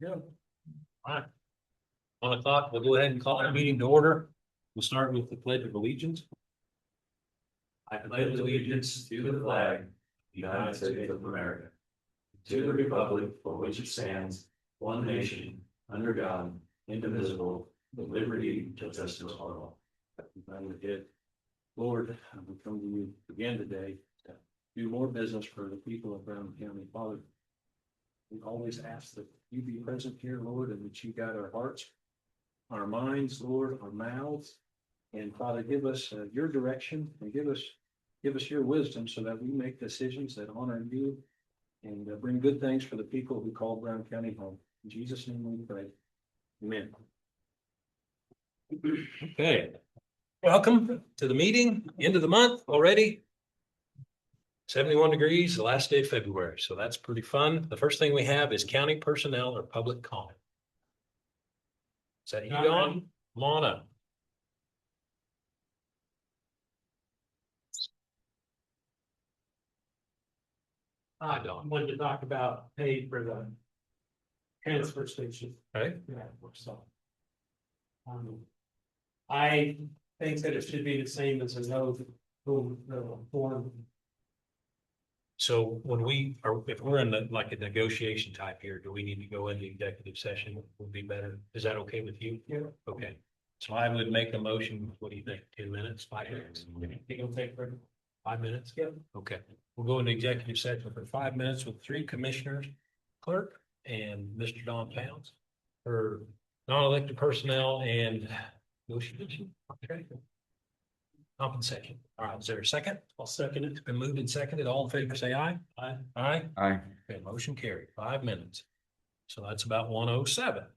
Yeah. All right. 1 o'clock, we'll go ahead and call our meeting to order. We'll start with the Pledge of Allegiance. I pledge allegiance to the flag of the United States of America, to the republic for which it stands, one nation, under God, indivisible, with liberty and justice for all. Lord, we come to you again today to do more business for the people of Brown County. Father, we always ask that you be present here, Lord, and that you guide our hearts, our minds, Lord, our mouths. And Father, give us your direction and give us your wisdom so that we make decisions that honor you and bring good things for the people who call Brown County home. In Jesus' name we pray. Amen. Okay. Welcome to the meeting, end of the month already. 71 degrees, the last day of February. So that's pretty fun. The first thing we have is county personnel or public comment. Is that you, Don? Come on up. I wanted to talk about pay for the transfer station. Okay. Yeah, so. I think that it should be the same as a no form. So when we are, if we're in like a negotiation type here, do we need to go into executive session? Would be better. Is that okay with you? Yeah. Okay. So I would make a motion. What do you think? 10 minutes, 5 minutes? Think it'll take for 5 minutes? Yep. Okay. We'll go into executive session for 5 minutes with 3 commissioners, clerk and Mr. Don Pounds for non-elected personnel and negotiation. Okay. Compensation. All right. Is there a second? I'll second it. It's been moved and seconded. All in favor, say aye. Aye. Aye. Aye. Okay, motion carried. 5 minutes. So that's about 1:07.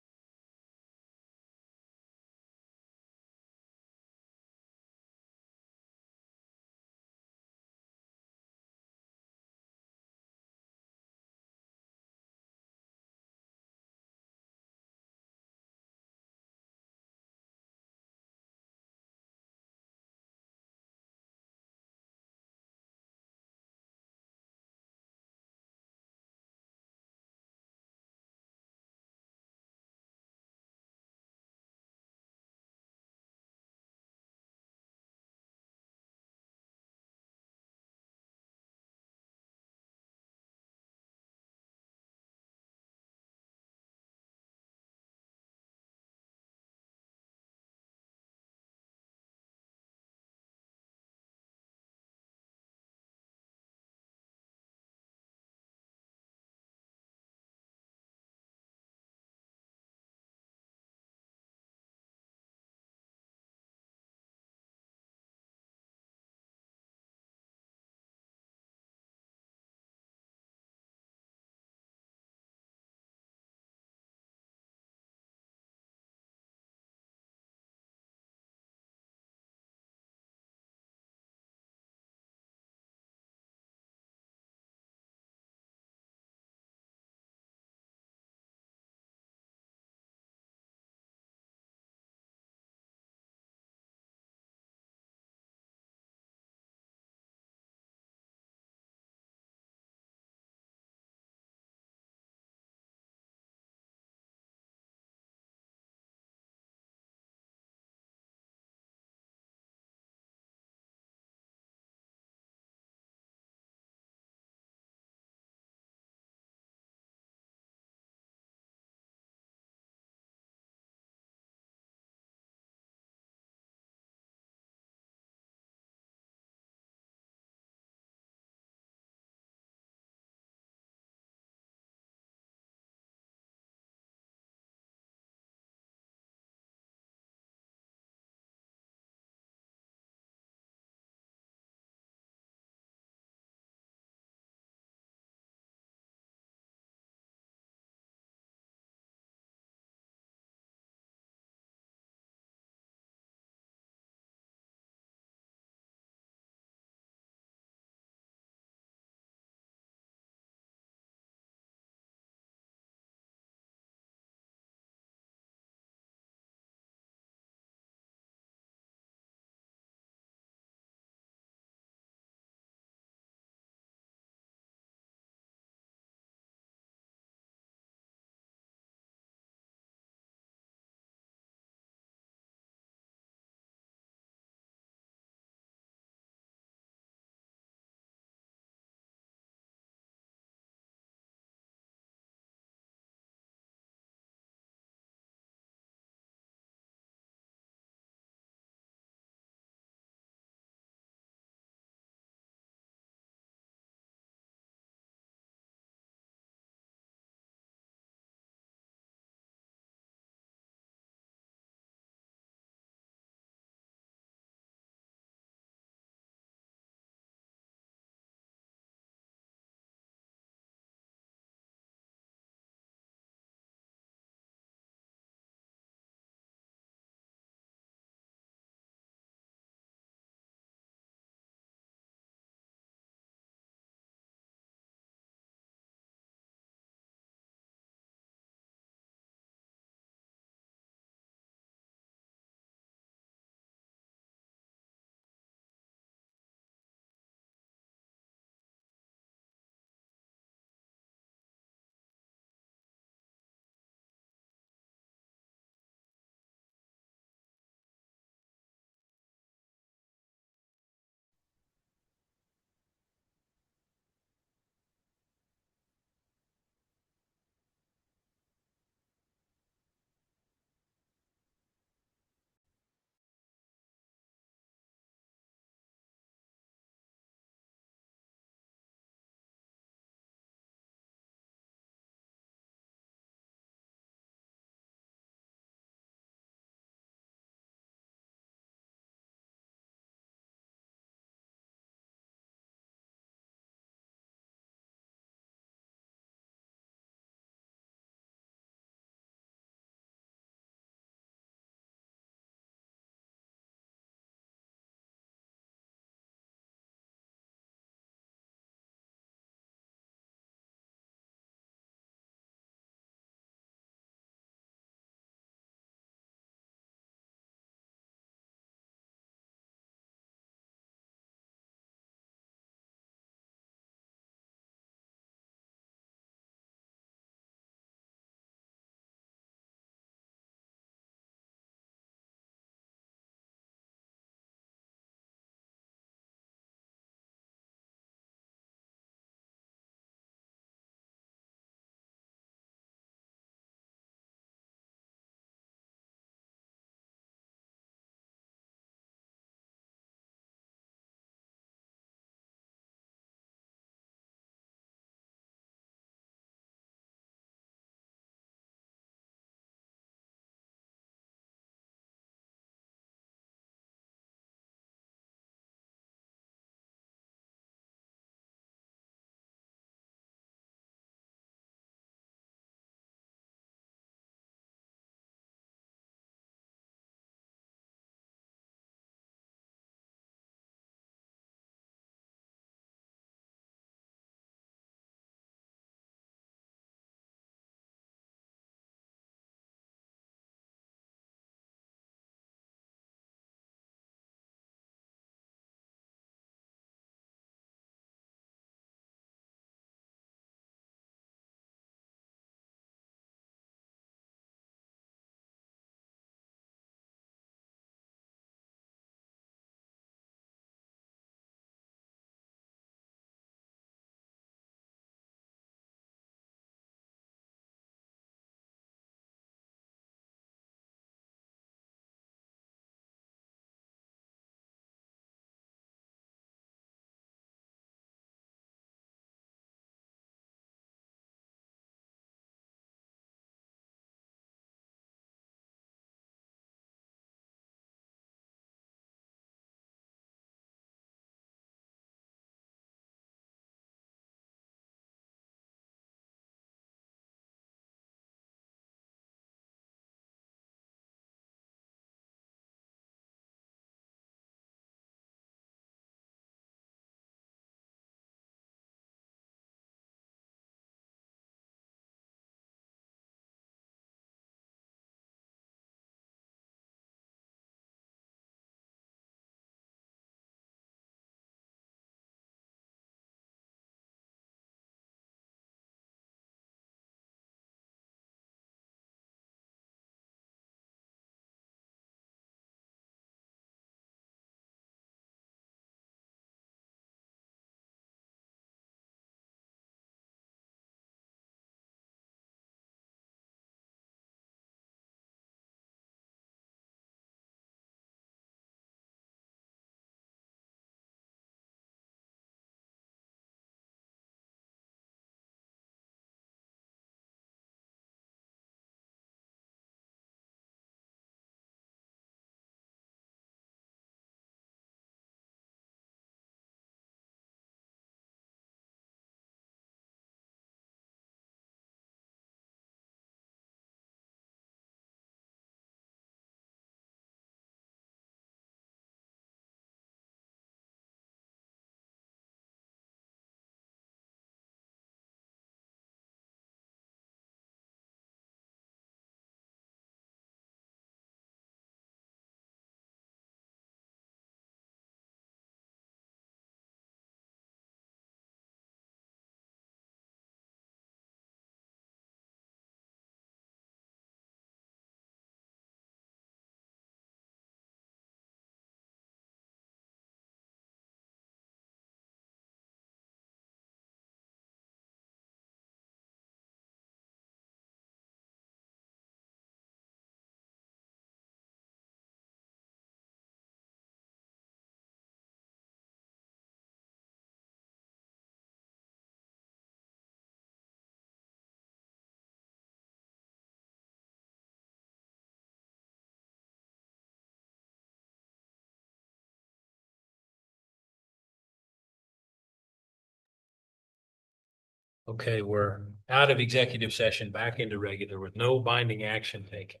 Okay, we're out of executive session, back into regular with no binding action taken.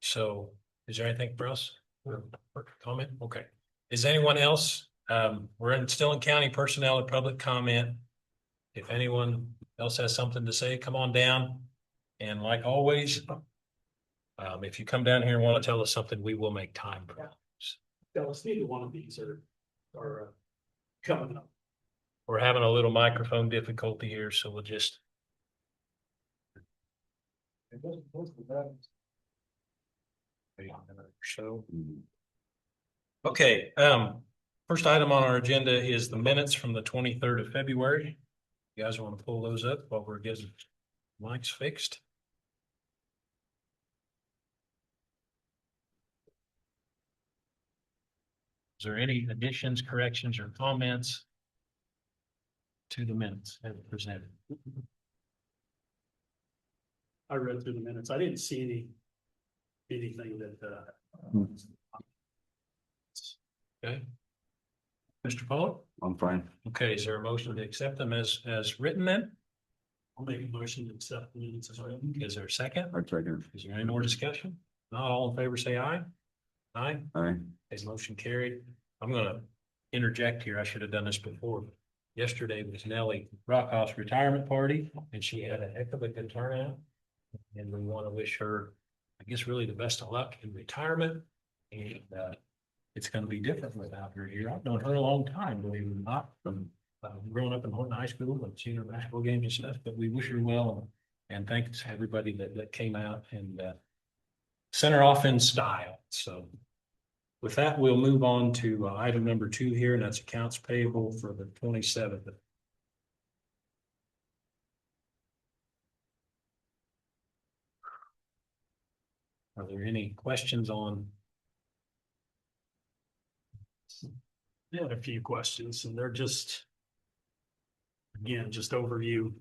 So is there anything for us? Or comment? Okay. Is anyone else? Still in county personnel and public comment. If anyone else has something to say, come on down. And like always, if you come down here and want to tell us something, we will make time. Dallas, neither one of these are coming up. We're having a little microphone difficulty here, so we'll just. So. Okay, first item on our agenda is the minutes from the 23rd of February. You guys want to pull those up while we're getting mics fixed? Is there any additions, corrections, or comments to the minutes as presented? I read through the minutes. I didn't see anything that, Okay. Mr. Pollard? I'm fine. Okay, is there a motion to accept them as written then? I'll make a motion to accept the minutes as written. Is there a second? I'd second. Is there any more discussion? Not all in favor, say aye. Aye. Aye. Okay, motion carried. I'm gonna interject here. I should have done this before. Yesterday was Nellie Rockhoff's retirement party and she had a heck of a good turnout. And we want to wish her, I guess, really the best of luck in retirement. And it's gonna be different without her here. I've known her a long time, believe it or not, from growing up in Horton High School and seeing her basketball games and stuff, but we wish her well. And thanks to everybody that came out and sent her off in style. So with that, we'll move on to item number 2 here, and that's accounts payable for the 27th. Are there any questions on? I had a few questions and they're just, again, just overview.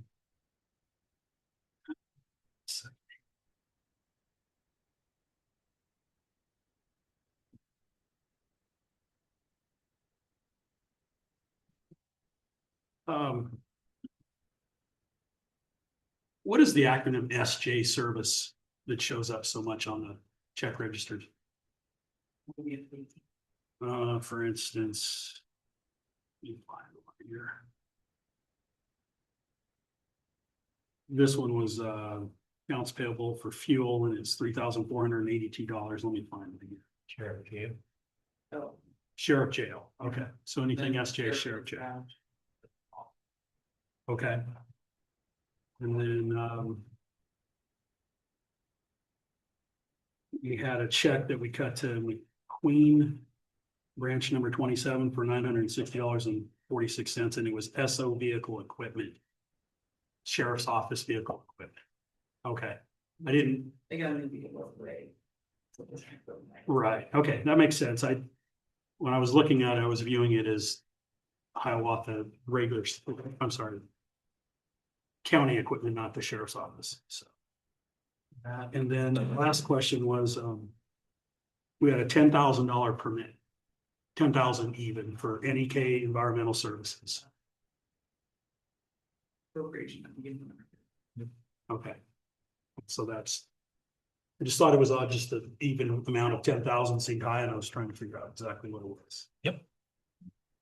What is the acronym SJ service that shows up so much on the check registers? For instance, let me find it over here. This one was accounts payable for fuel and it's $3,482. Let me find it again. Sheriff Jim. Sheriff jail. Okay, so anything SJ sheriff jail. Okay. And then we had a check that we cut to Queen branch number 27 for $960.46, and it was SO vehicle equipment. Sheriff's office vehicle equipment. Okay, I didn't. They got a new vehicle today. Right, okay, that makes sense. When I was looking at it, I was viewing it as Hiawatha regular, I'm sorry, county equipment, not the sheriff's office, so. And then the last question was, we had a $10,000 permit, 10,000 even for NEK Environmental Services. Appropriation. Okay. So that's, I just thought it was odd, just the even amount of 10,000 seemed high, and I was trying to figure out exactly what it was.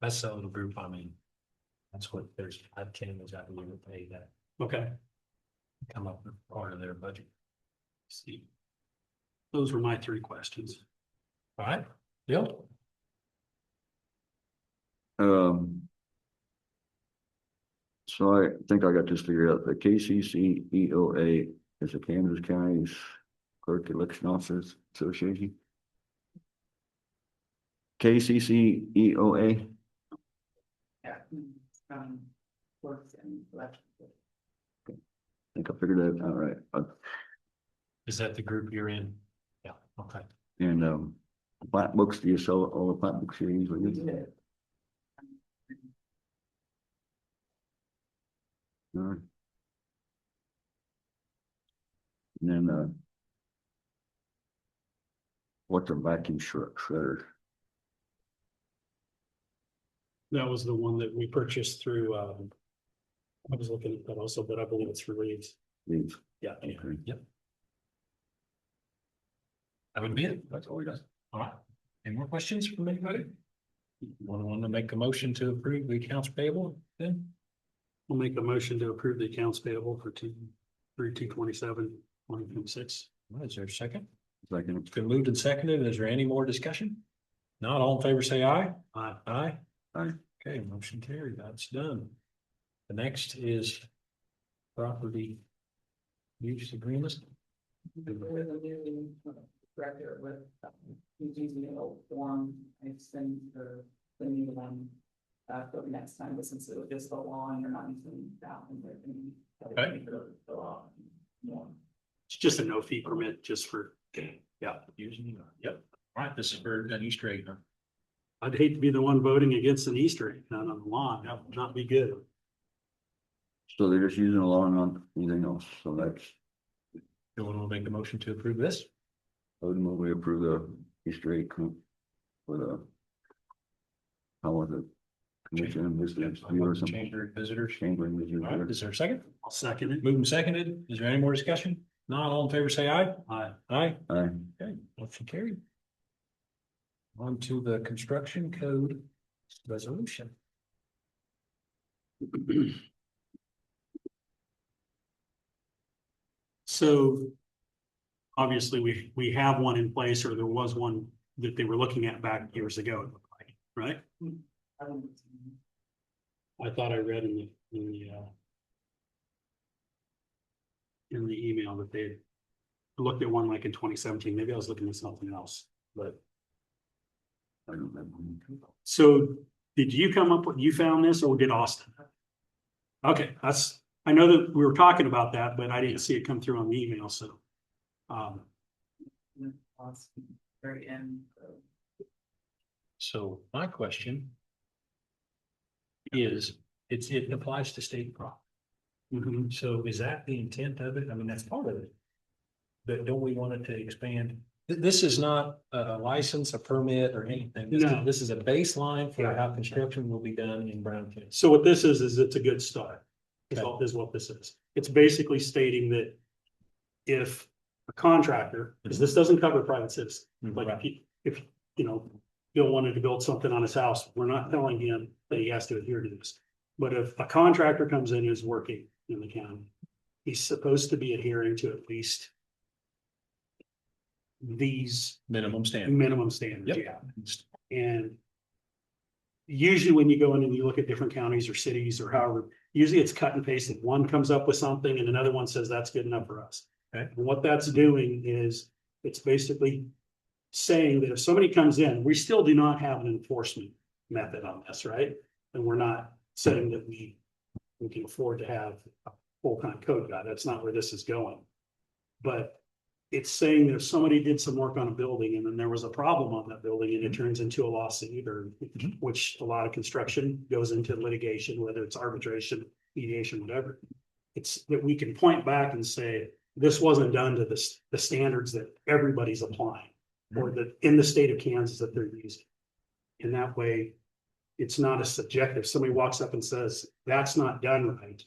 That's the little group. I mean, that's what there's, I can't exactly pay that, Okay, come up with part of their budget. see. Those were my 3 questions. All right, Bill? So I think I got this figured out. The KCC EOA is the Kansas County's Clerk Election Officers Association. KCC EOA. Yeah. Works and election. I think I figured that out right. Is that the group you're in? Yeah, okay. And plat books, do you sell all the plat books you usually use? All right. And then what's a vacuum shredder? That was the one that we purchased through I was looking at that also, but I believe it's for Reeves. Leave. Yeah. Okay. That would be it. That's all we got. All right. Any more questions from anybody? Want to make a motion to approve the accounts payable then? We'll make a motion to approve the accounts payable for 2/3/2026. Is there a second? Second. It's been moved and seconded. Is there any more discussion? Not all in favor, say aye. Aye. Aye. Aye. Okay, motion carried. That's done. The next is property use agreement. There's a new record with, he's using the old form, I send the new one. For the next time, but since it was just so long, you're not using that one. Okay. It's just a no fee permit, just for, yeah. Using, yep. All right, this is for an Easter egg. Huh? I'd hate to be the one voting against an Easter egg out on the lawn. That would not be good. So they're just using a lawn on anything else, so that's, You want to make a motion to approve this? I would move we approve the Easter egg for the. How was it? Commission and visitors, viewer or something, Chamber visitors. chamber and All right, visitors. is there a second? I'll second it. Moved and seconded. Is there any more discussion? Not all in favor, say aye. Aye. Aye. Aye. Okay, motion carried. On to the construction code resolution. So obviously, we have one in place, or there was one that they were looking at back years ago, it looked like, right? I thought I read in the email that they looked at one like in 2017. Maybe I was looking at something else, but I don't remember. so did you come up with, you found this, or did Austin? Okay, I know that we were talking about that, but I didn't see it come through on the email, so. Very end. So my question is, it applies to state property. Mhm. So is that the intent of it? I mean, that's part of it. But don't we want it to expand? This is not a license, a permit or anything. No. This is a baseline for how construction will be done in Brown County. So what this is it's a good start. Is Okay. what this is. It's basically stating that if a contractor, because this doesn't cover private citizens, like if, you know, Bill wanted to build something on his house, we're not telling him that he has to adhere to this. But if a contractor comes in who's working in the county, he's supposed to be adhering to at least these Minimum standard. minimum standards, Yep. yeah. And usually when you go in and you look at different counties or cities or however, usually it's cut and pasted. One comes up with something and another one says that's good enough for us. Okay. And what that's doing is it's basically saying that if somebody comes in, we still do not have an enforcement method on this, right? And we're not saying that we can afford to have a full-time code guy. That's not where this is going. But it's saying that if somebody did some work on a building and then there was a problem on that building and it turns into a lawsuit or which a lot of construction goes into litigation, whether it's arbitration, mediation, whatever. It's that we can point back and say, this wasn't done to the standards that everybody's applying or that in the state of Kansas that they're using. And that way, it's not a subjective. Somebody walks up and says, that's not done right.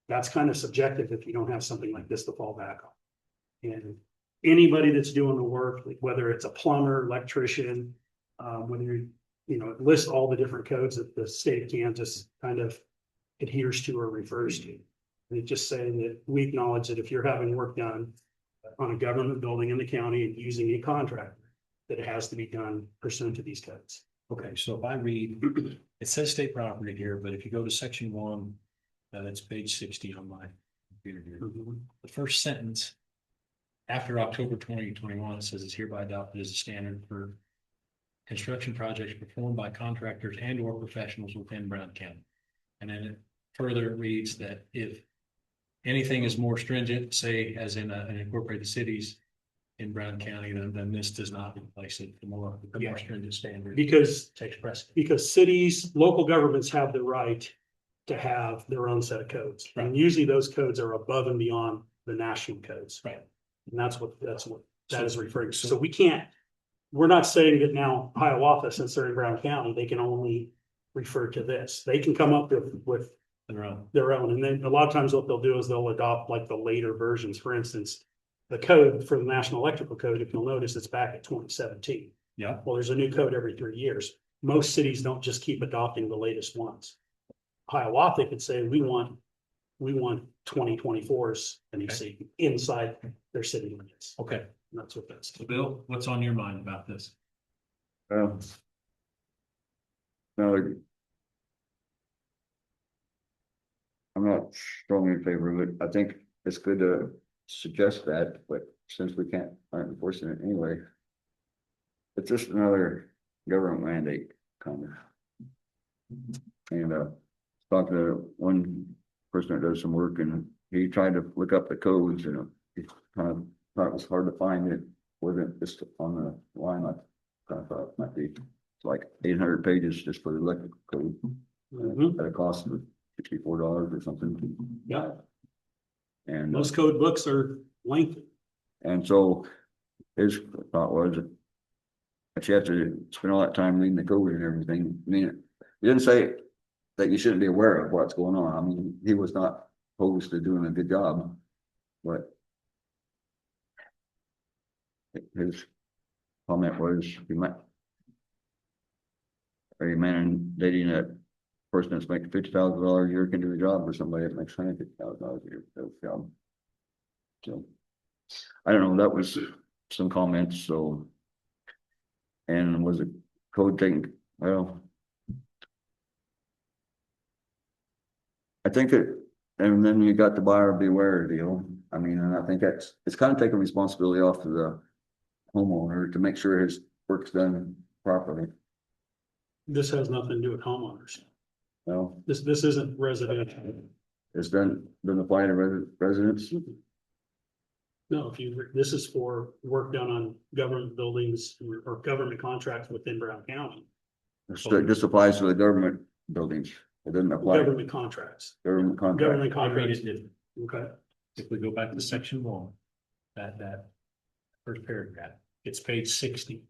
That's kind of subjective if you don't have something like this to fall back on. And anybody that's doing the work, like whether it's a plumber, electrician, whether you know, list all the different codes that the state of Kansas kind of adheres to or refers to. And it's just saying that we acknowledge that if you're having work done on a government building in the county and using a contractor, that it has to be done pursuant to these codes. Okay, so if I read, it says state property here, but if you go to section 1, that's page 60 on my computer here. The first sentence, after October 2021, it says it's hereby adopted as a standard for construction projects performed by contractors and or professionals within Brown County. And then it further reads that if anything is more stringent, say as in an incorporated cities in Brown County, then this does not replace it. The more stringent standard Because takes precedent. because cities, local governments have the right to have their own set of codes. And usually those codes are above and beyond the national codes. Right. And that's what that is referring to. So we're not saying that now Hiawatha, since they're in Brown County, they can only refer to this. They can come up with their own. And then a lot of times what they'll do is they'll adopt like the later versions. For instance, the code for the National Electrical Code, if you'll notice, it's back at 2017. Yeah. Well, there's a new code every 3 years. Most cities don't just keep adopting the latest ones. Hiawatha could say, we want 2024's NEC inside their city limits. Okay, And that's what that's. so Bill, what's on your mind about this? Well. No. I'm not strongly in favor of it. I think it's good to suggest that, but since we aren't enforcing it anyway. It's just another government mandate kind of. And talking to one person that does some work and he tried to look up the codes and he kind of thought it was hard to find it. Wasn't just on the line. I kind of thought it might be like 800 pages just for the electrical code. Mhm. At a cost of $64 or something. Yeah, And most code books are lengthy. and so his thought was that you have to spend all that time reading the code and everything. I mean, he didn't say that you shouldn't be aware of what's going on. I mean, he was not opposed to doing a good job, but his comment was are you mandating that person that's making $50,000 a year can do the job, or somebody that makes $150,000 a year does the job? So I don't know, that was some comments, so. And was it code taken, well. I think that, and then you got the buyer beware deal. I mean, and I think it's kind of taking responsibility off to the homeowner to make sure his work's done properly. This has nothing to do with homeowners. Well, This isn't residential. it's been applied to residents. No, this is for work done on government buildings or government contracts within Brown County, It just applies to the government buildings. It doesn't apply to government contracts, government contract. government I read contracts. it different. Okay, If we go back to section 1, that first paragraph, it's page 60.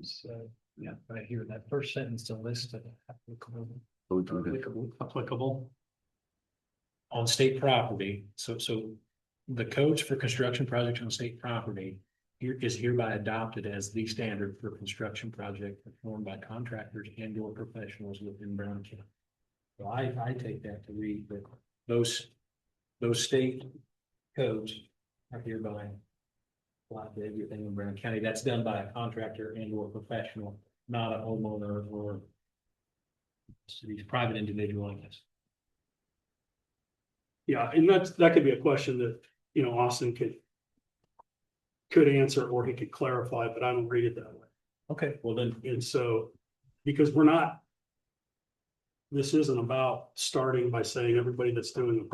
So, yeah, right here, that first sentence, the list of applicable. on state property. So the codes for construction projects on state property here is hereby adopted as the standard for construction project performed by contractors and or professionals within Brown County. So I take that to read that those state codes are hereby applied to everything in Brown County. That's done by a contractor and or professional, not a homeowner or city's private individual, I guess. Yeah, and that could be a question that, Austin could answer, or he could clarify, but I don't read it that way. Okay, well then, And so, because this isn't about starting by saying everybody that's doing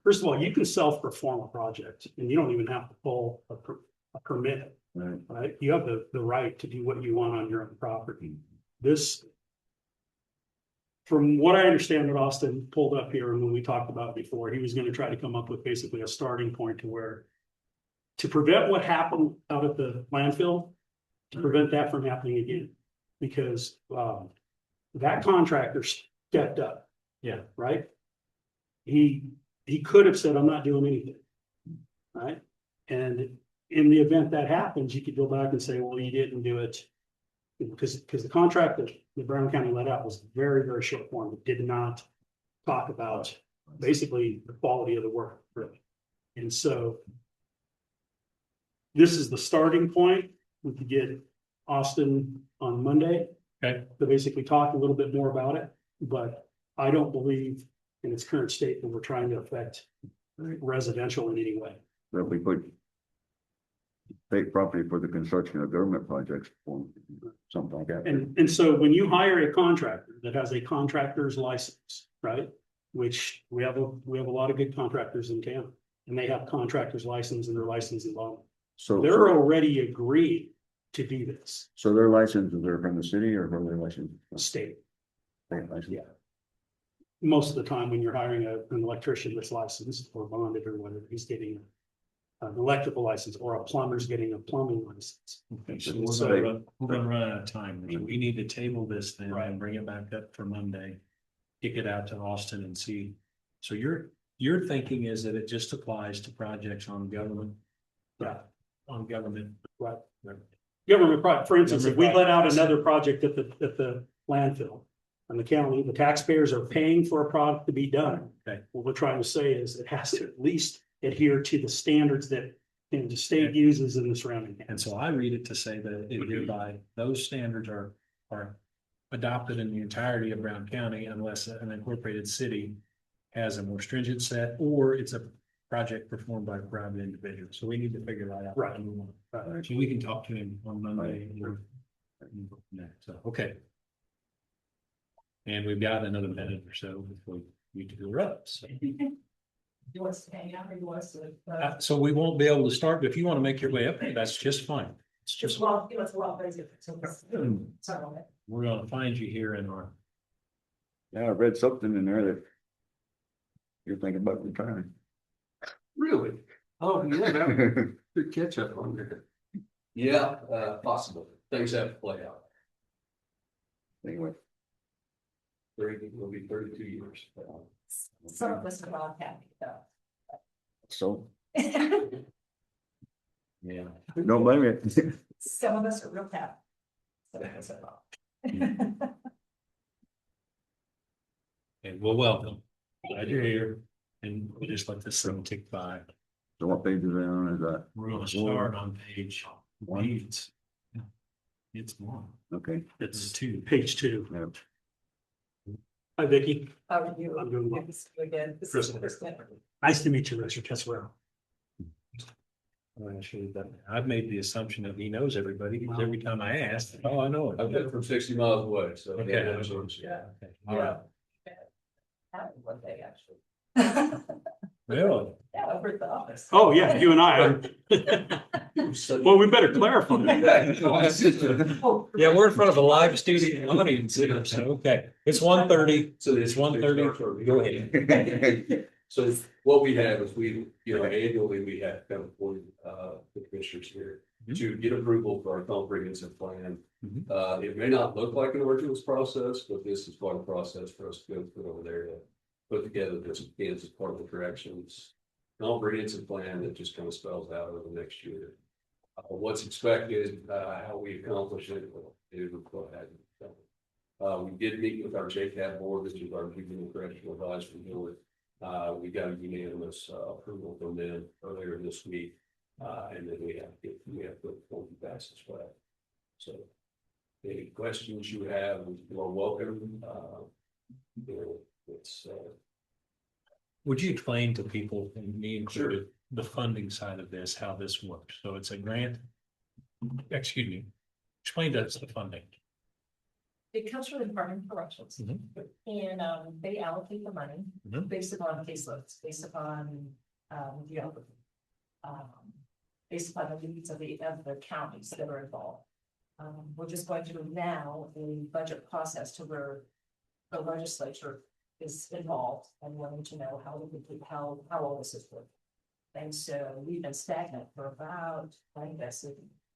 first of all, you can self-perform a project and you don't even have to pull a permit, Right. right? You have the right to do what you want on your own property. From what I understand, what Austin pulled up here and when we talked about it before, he was going to try to come up with basically a starting point to prevent what happened out at the landfill, to prevent that from happening again. Because that contractor stepped up. Yeah. Right? He could have said, I'm not doing anything. Right? And in the event that happens, you could go back and say, well, you didn't do it. Because the contract that the Brown County let out was very, very short form. It did not talk about basically the quality of the work, really. And so this is the starting point. We could get Austin on Monday. Okay. To basically talk a little bit more about it, but I don't believe in its current state that we're trying to affect residential in any way. So if we put state property for the construction of government projects, or something like that. And so when you hire a contractor that has a contractor's license, right? Which we have a lot of good contractors in town, and they have contractor's license and they're licensed in law. So They're already agreed to do this. so their licenses are from the city or from their license? State. State license? Yeah. Most of the time when you're hiring an electrician that's licensed or bonded or whatever, he's getting an electrical license or a plumber's getting a plumbing license. Okay, so So we're gonna run out of time. We need to table this then Right. and bring it back up for Monday. Kick it out to Austin and see. So your thinking is that it just applies to projects on government. Right. On government. Right. Government project, for instance, if we Government let out projects. another project at the landfill. And the county, the taxpayers are paying for a product to be done. Okay. What we're trying to say is it has to at least adhere to the standards that the state uses in the surrounding. And counties. so I read it to say that it hereby, those standards are adopted in the entirety of Brown County unless an incorporated city has a more stringent set, or it's a project performed by a private individual. So we need to figure that out. Right. So we can talk to him on Monday. So, okay. And we've got another minute or so before we need to go up. So. You want us to hang out or you want us to? So we won't be able to start, but if you want to make your way up, that's just fine. It's just, Well, it was a lot easier. Sorry. we're gonna find you here in our, Yeah, I read something in there that you're thinking about retiring. Really? Oh, yeah, that good catch up on there. Yeah, possible. Things have to play out. Anyway, 30, will be 32 years. Some of us are all happy though. so yeah. don't blame me. Some of us are real happy. Some of us are not. And well, welcome. Glad you're here. And we'll just let this thing tick by. So what page is it on? Is that? We're gonna start on page One. one. It's one. Okay. It's two. page 2. Yeah. Hi, Vicky. How are you? I'm doing well. Good to see you again. This is Kristen. Kristen. Nice to meet you, Mr. Tesoro. I've made the assumption that he knows everybody, because every time I ask, oh, I know it. I've been from 60 miles away, so. Okay. Yeah. Okay. All right. Had one day actually. Really? Yeah, over at the office. Oh, yeah, you and I are. Well, we better clarify. Oh, Yeah, we're in front of a live studio audience here, so, okay, it's 1:30. So It's 1:30. Go ahead. So what we have is annually we have kind of appointed the commissioners here to get approval for our comprehensive plan. Mhm. It may not look like an arduous process, but this is quite a process for us to go through over there to put together this Kansas Department of Corrections comprehensive plan that just kind of spells out over the next year. What's expected, how we accomplish it, go ahead. We did meet with our JCAB board, which is our Juvenile Correctional Advisory Board. We got a unanimous approval from them earlier this week. And then we have to form pass as well. So any questions you have, you are welcome. It's Would you explain to people, and me included, the funding side of this, how this works? So it's a grant. Excuse me, explain to us the funding. It comes from the Department of Corrections. Mhm. And they allocate the money Mhm. based upon caseloads, based upon geography. Based upon the needs of the counties that are involved. We're just going through now a budget process to where the legislature is involved and wanting to know how we can, how all this is working. And so we've been stagnant for about, I guess,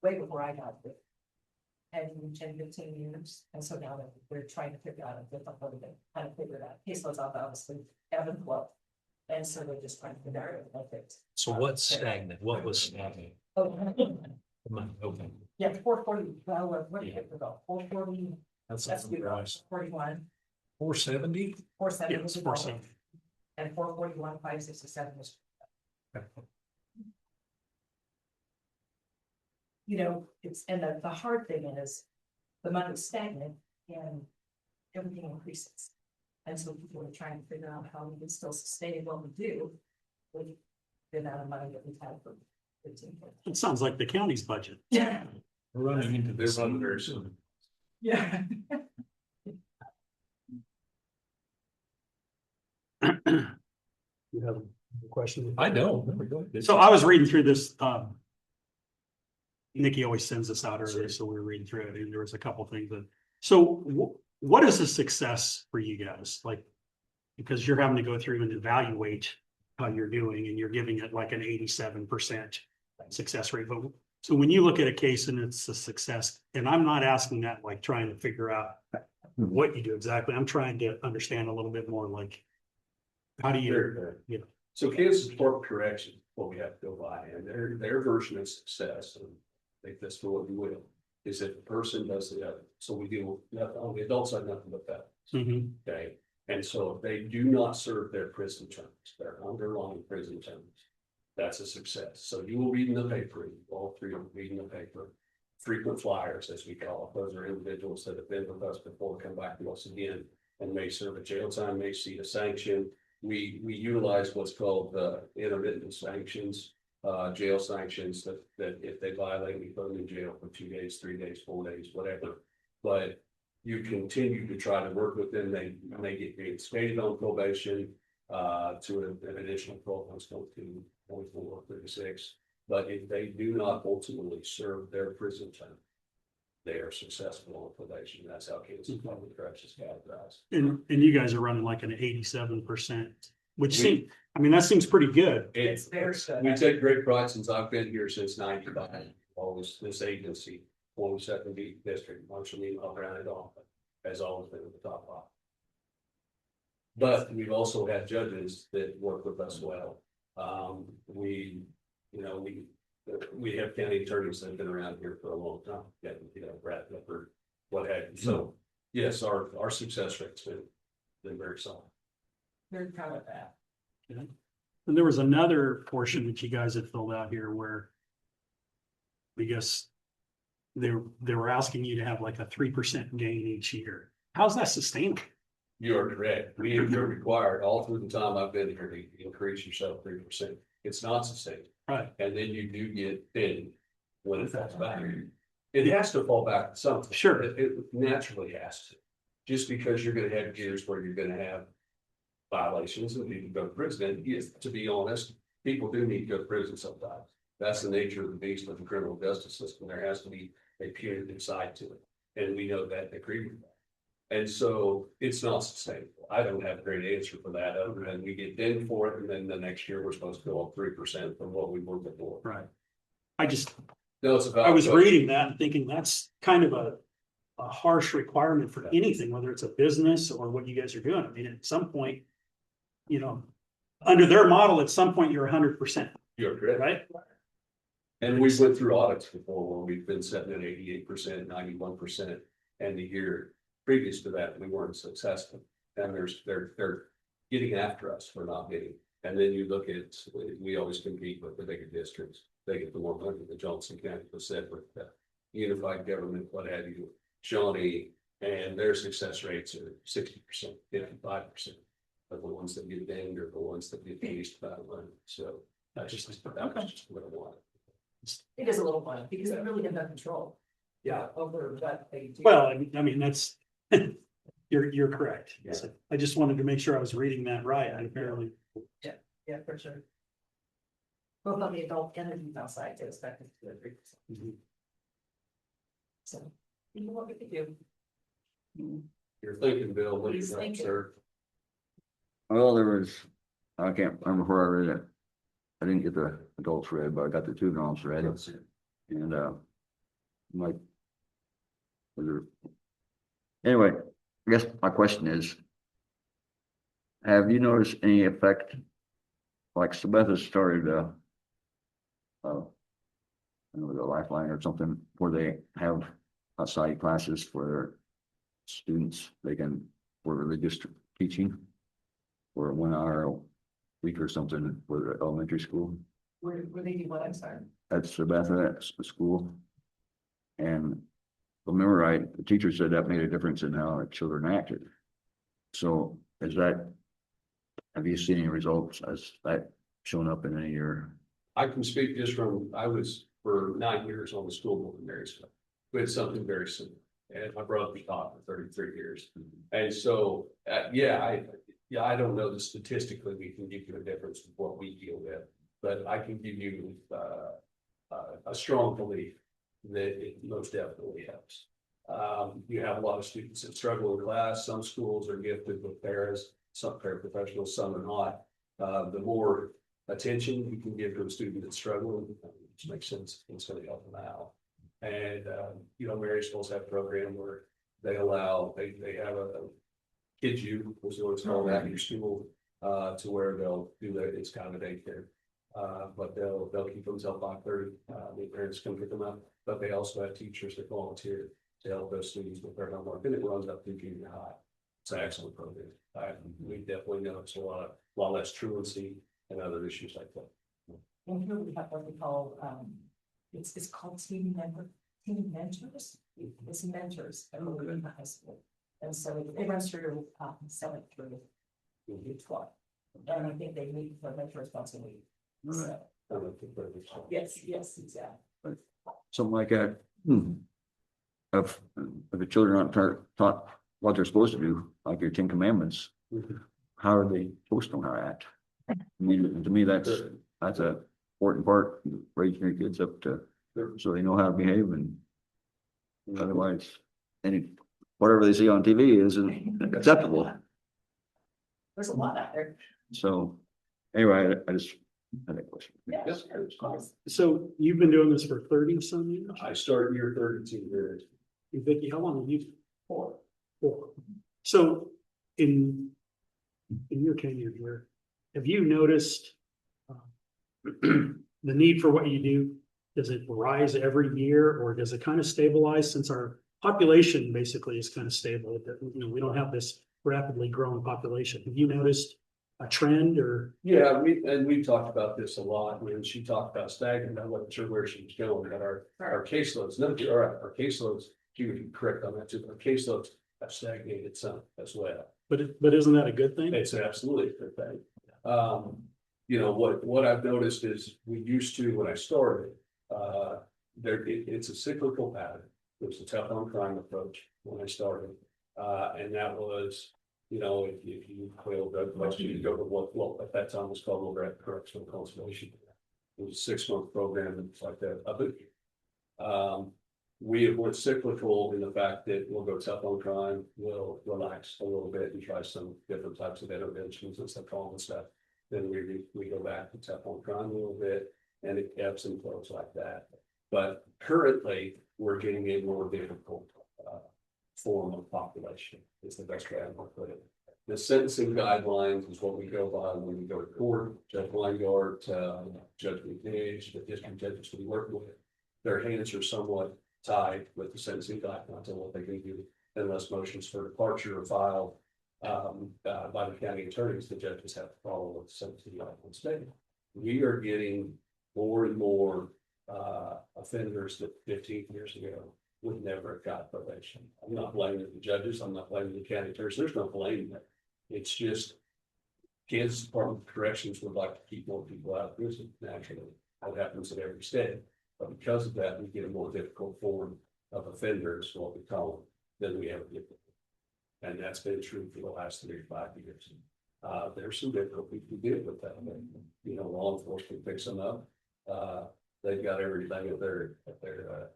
way before I got there. And 10, 15 years, and so now that we're trying to figure out a different way to kind of figure it out. Caseloads off obviously ebb and flow. And so they're just trying to figure out what it. So what's stagnant? What was stagnant? Oh, Okay. yeah, 440, well, what did it go? 440, That's that's something good, price. 41, 470? 470 was Yes, the 470. and 441, 567 was. You know, it's, and the hard thing is, the money's stagnant and everything increases. And so people are trying to figure out how we can still sustain what we do with the amount of money that we've had for 15 years. It sounds like the county's budget. Yeah. We're running into they're this. running very soon. Yeah. You have a question? I don't. Go ahead. So I was reading through this, Nikki always sends us out early, so we were reading through it, and there was a couple things that, so what is a success for you guys? Like, because you're having to go through and evaluate how you're doing and you're giving it like an 87% success rate. But so when you look at a case and it's a success, and I'm not asking that like trying to figure out what you do exactly. I'm trying to understand a little bit more like, how do you, you know, So Kansas Department of Corrections, what we have to go by, and their version of success, and take this for what you will, is that the person does the other. So we deal with, on the adult side, nothing but that, mhm, okay? And so if they do not serve their prison terms, their underlying prison terms, that's a success. So you will read in the paper, all three will read in the paper, frequent flyers, as we call it. Those are individuals that have been with us before, come back to us again, and may serve a jail time, may see a sanction. We utilize what's called intermittent sanctions, jail sanctions that if they violate, we put them in jail for 2 days, 3 days, 4 days, whatever. But you continue to try to work with them. They may get reinstated on probation to an additional 12 months, to 24, 36. But if they do not ultimately serve their prison term, they are successful on probation. That's how Kansas Public Corrections is categorized. and you guys are running like an 87%, which seems, I mean, that seems pretty good. It's very good. We take great pride since I've been here since 95, always this agency, 42nd Beat District, Marshall Meehl, Brown and Dawn, has always been at the top five. But we've also had judges that work with us well. We have county attorneys that have been around here for a long time, Brad Pepper, what have you. So, yes, our success rate's been very solid. Very proud of that. And there was another portion that you guys had filled out here where I guess they were asking you to have like a 3% gain each year. How's that sustainable? You are correct. We are required all through the time I've been here to increase yourself 3%. It's not sustainable. Right. And then you do get thin when it falls back. It has to fall back to something. Sure. It naturally has to. Just because you're gonna have years where you're gonna have violations and need to go to prison. And yes, to be honest, people do need to go to prison sometimes. That's the nature of the beast of the criminal justice system. There has to be a punitive side to it. And we know that, agree with that. And so it's not sustainable. I don't have a great answer for that, other than we get in for it, and then the next year we're supposed to go up 3% from what we were before. Right. I just, No, it's about. I was reading that and thinking that's kind of a harsh requirement for anything, whether it's a business or what you guys are doing. I mean, at some point, under their model, at some point, you're 100%, You're correct. right? And we went through audits before where we've been sitting at 88%, 91%, and the year previous to that, we weren't successful. And they're getting after us for not getting. And then you look at, we always compete with the bigger districts. They get the 100, the Johnson County, the separate, unified government, what have you, Shawnee, and their success rates are 60%, 55%. But the ones that get dinged are the ones that get least about money. So that's just what I want. It is a little fun because it really has no control. Yeah, over what they do. Well, I mean, that's, you're correct. Yeah. So I just wanted to make sure I was reading that right. And apparently, Yeah, for sure. Both on the adult and the juvenile side, they expect it to be 3%. mhm. So, you know what we could do? You're thinking, Bill, what do you He's think, thinking. sir? Well, there was, I can't remember where I read it. I didn't get the adults read, but I got the juveniles read. And, like. Anyway, I guess my question is. Have you noticed any effect? Like Sabetha started, the Lifeline or something where they have outside classes for their students, where they're just teaching. For 1 hour a week or something for the elementary school. Where they do what, I'm sorry? At Sabetha, at the school. And if I remember right, the teacher said that made a difference in how the children acted. So have you seen any results as that shown up in any of your? I can speak just from, I was for 9 years on the school board in Marysville. We had something very similar. And my brother taught for 33 years. And so, I don't know that statistically we can give you a difference of what we deal with, but I can give you a strong belief that it most definitely helps. You have a lot of students that struggle in class. Some schools are gifted with paras, some paraprofessionals, some are not. The more attention you can give to a student that's struggling, which makes sense, it's gonna help them out. And, you know, Mary schools have a program where they allow, they have a kids you, was what it's called after school, to where they'll do that, it's kind of a daycare. But they'll keep them until 5:30, the parents come pick them up, but they also have teachers that volunteer to help those students with their homework, and it runs up through junior high. It's an excellent program. We definitely notice a lot less truancy and other issues like that. And here we have what we call, it's called team mentors. It's mentors that are in the high school. And so it runs through, 7th through 12th. And I think they meet for mentors once a week. So, I don't think that was- yes, exactly. Something like that. Of the children aren't taught what they're supposed to do, like your 10 Commandments, Mhm. how are they supposed to know how to act? I mean, to me, that's a important part, raising your kids up to, so they know how to behave, and otherwise, whatever they see on TV isn't acceptable. There's a lot out there. So, anyway, I just had a question. Yeah, Yes. sure, of course. So you've been doing this for 30 some years? I started year 32 years. And Vicky, how long have you? 4. 4. So in your tenure here, have you noticed the need for what you do? Does it rise every year, or does it kind of stabilize, since our population basically is kind of stable? You know, we don't have this rapidly growing population. Have you noticed a trend, or? Yeah, we've talked about this a lot, when she talked about stagnant, I wasn't sure where she was going, but our caseloads, no, you're right, our caseloads, you would be correct on that too, our caseloads have stagnated some as well. But isn't that a good thing? It's absolutely a good thing. You know, what I've noticed is we used to, when I started, it's a cyclical pattern. It was a tough on crime approach when I started. And that was, you know, if you failed drug question, you go to what at that time was called Overhead Correctional Conservation. It was a 6-month program and it's like that. We were cyclical in the fact that we'll go tough on crime, we'll relax a little bit and try some different types of interventions and stuff, all and stuff. Then we go back to tough on crime a little bit, and it ebbs and flows like that. But currently, we're getting a more difficult form of population, is the best way I can put it. The sentencing guidelines is what we go by when we go to court. Judge Weingart, Judge McNage, the district judges we work with, their hands are somewhat tied with the sentencing guidelines on what they can do, unless motions for departure are filed by the county attorneys. The judges have to follow what the sentencing guidelines state. We are getting more and more offenders that 15 years ago would never have got probation. I'm not blaming the judges, I'm not blaming the county attorneys, there's no blame there. It's just Kansas Department of Corrections would like to keep more people out of prison naturally. That happens at every state. But because of that, we get a more difficult form of offenders, what we call them, than we ever did. And that's been true for the last 3 to 5 years. There's some difficulties we deal with that. You know, law enforcement picks them up. They've got everything at their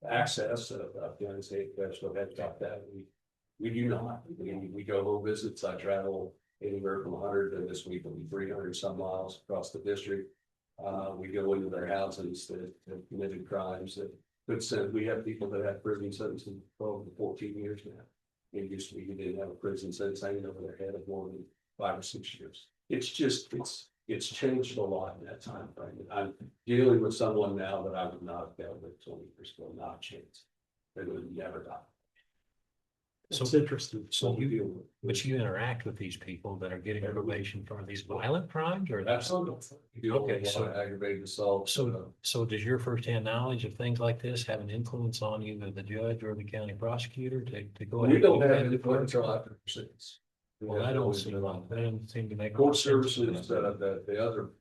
access of United States Federal Head Top that we do not. We go home visits. I travel anywhere from 100 to this week will be 300 some miles across the district. We go into their houses that have committed crimes that could send. We have people that have prison sentences for over 14 years now. It used to be you didn't have a prison sentence hanging over their head of more than 5 or 6 years. It's just it's changed a lot in that time frame. I'm dealing with someone now that I would not have dealt with 20 years ago, not a chance. They would never die. It's interesting. So We you, deal with. but you interact with these people that are getting probation for these violent crimes, or? Absolutely. We deal with Okay, a lot so- of aggravated assault. So does your firsthand knowledge of things like this have an influence on either the judge or the county prosecutor to go? We ahead don't and have do any that for until after the sentence. Well, that don't seem like, that doesn't seem to make. Court services, the other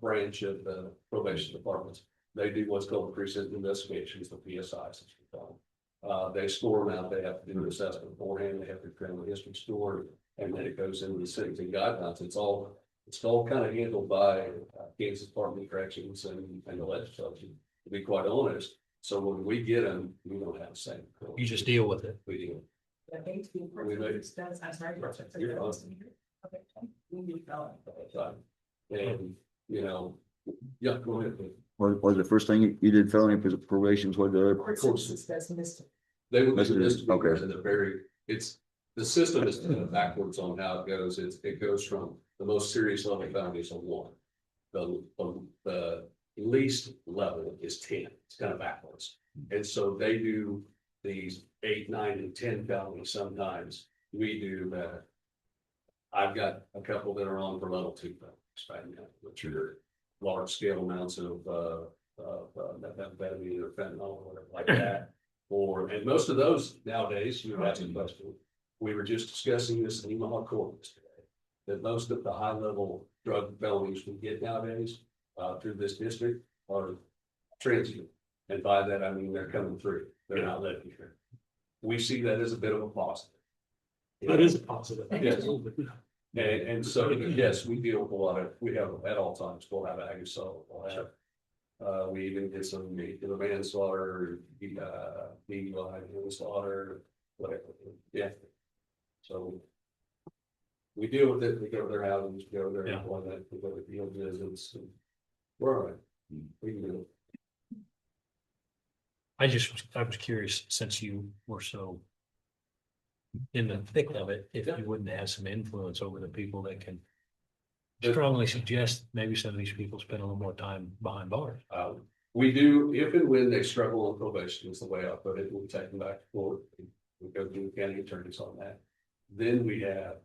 branch of the probation departments, they do what's called the precinct investigations, the PSIs, as we call them. They score them out, they have to do an assessment beforehand, they have their criminal history scored, and then it goes into the sentencing guidelines. It's all kind of handled by Kansas Department of Corrections and the legislature, to be quite honest. So when we get them, we don't have the same. You just deal with it. We do. I hate to be. We made it. I'm sorry. You're fine. Okay. You felon. And, you know, yeah, go ahead. Was the first thing you did felony probations, what the other? Court systems, that's missed. They would be Okay. misdemeanors and they're very, the system is kind of backwards on how it goes. It goes from the most serious level felonies of 1. The least level is 10. It's kind of backwards. And so they do these 8, 9, and 10 felonies sometimes. We do that. I've got a couple that are on for level 2 felonies right now, which are large scale amounts of methamphetamine or fentanyl or whatever like that. And most of those nowadays, you asked a question. We were just discussing this in Omaha court today, that most of the high level drug felonies we get nowadays through this district are transient. And by that, I mean, they're coming through. They're not living here. We see that as a bit of a positive. That is a positive. Yes. And so, yes, we deal with a lot of, we have at all times, we'll have ag assault, we'll have, we even get some manslaughter, DUI, manslaughter, whatever, yeah. So we deal with it, we go to their houses, we go to their Yeah. employment, we go to field visits, and we're all right. We can do it. I was curious, since you were so in the thick of it, if you wouldn't have some influence over the people that can strongly suggest maybe some of these people spend a little more time behind bars. We do, if and when they struggle on probation is the way I put it, we take them back to court. We go to the county attorneys on that. Then we have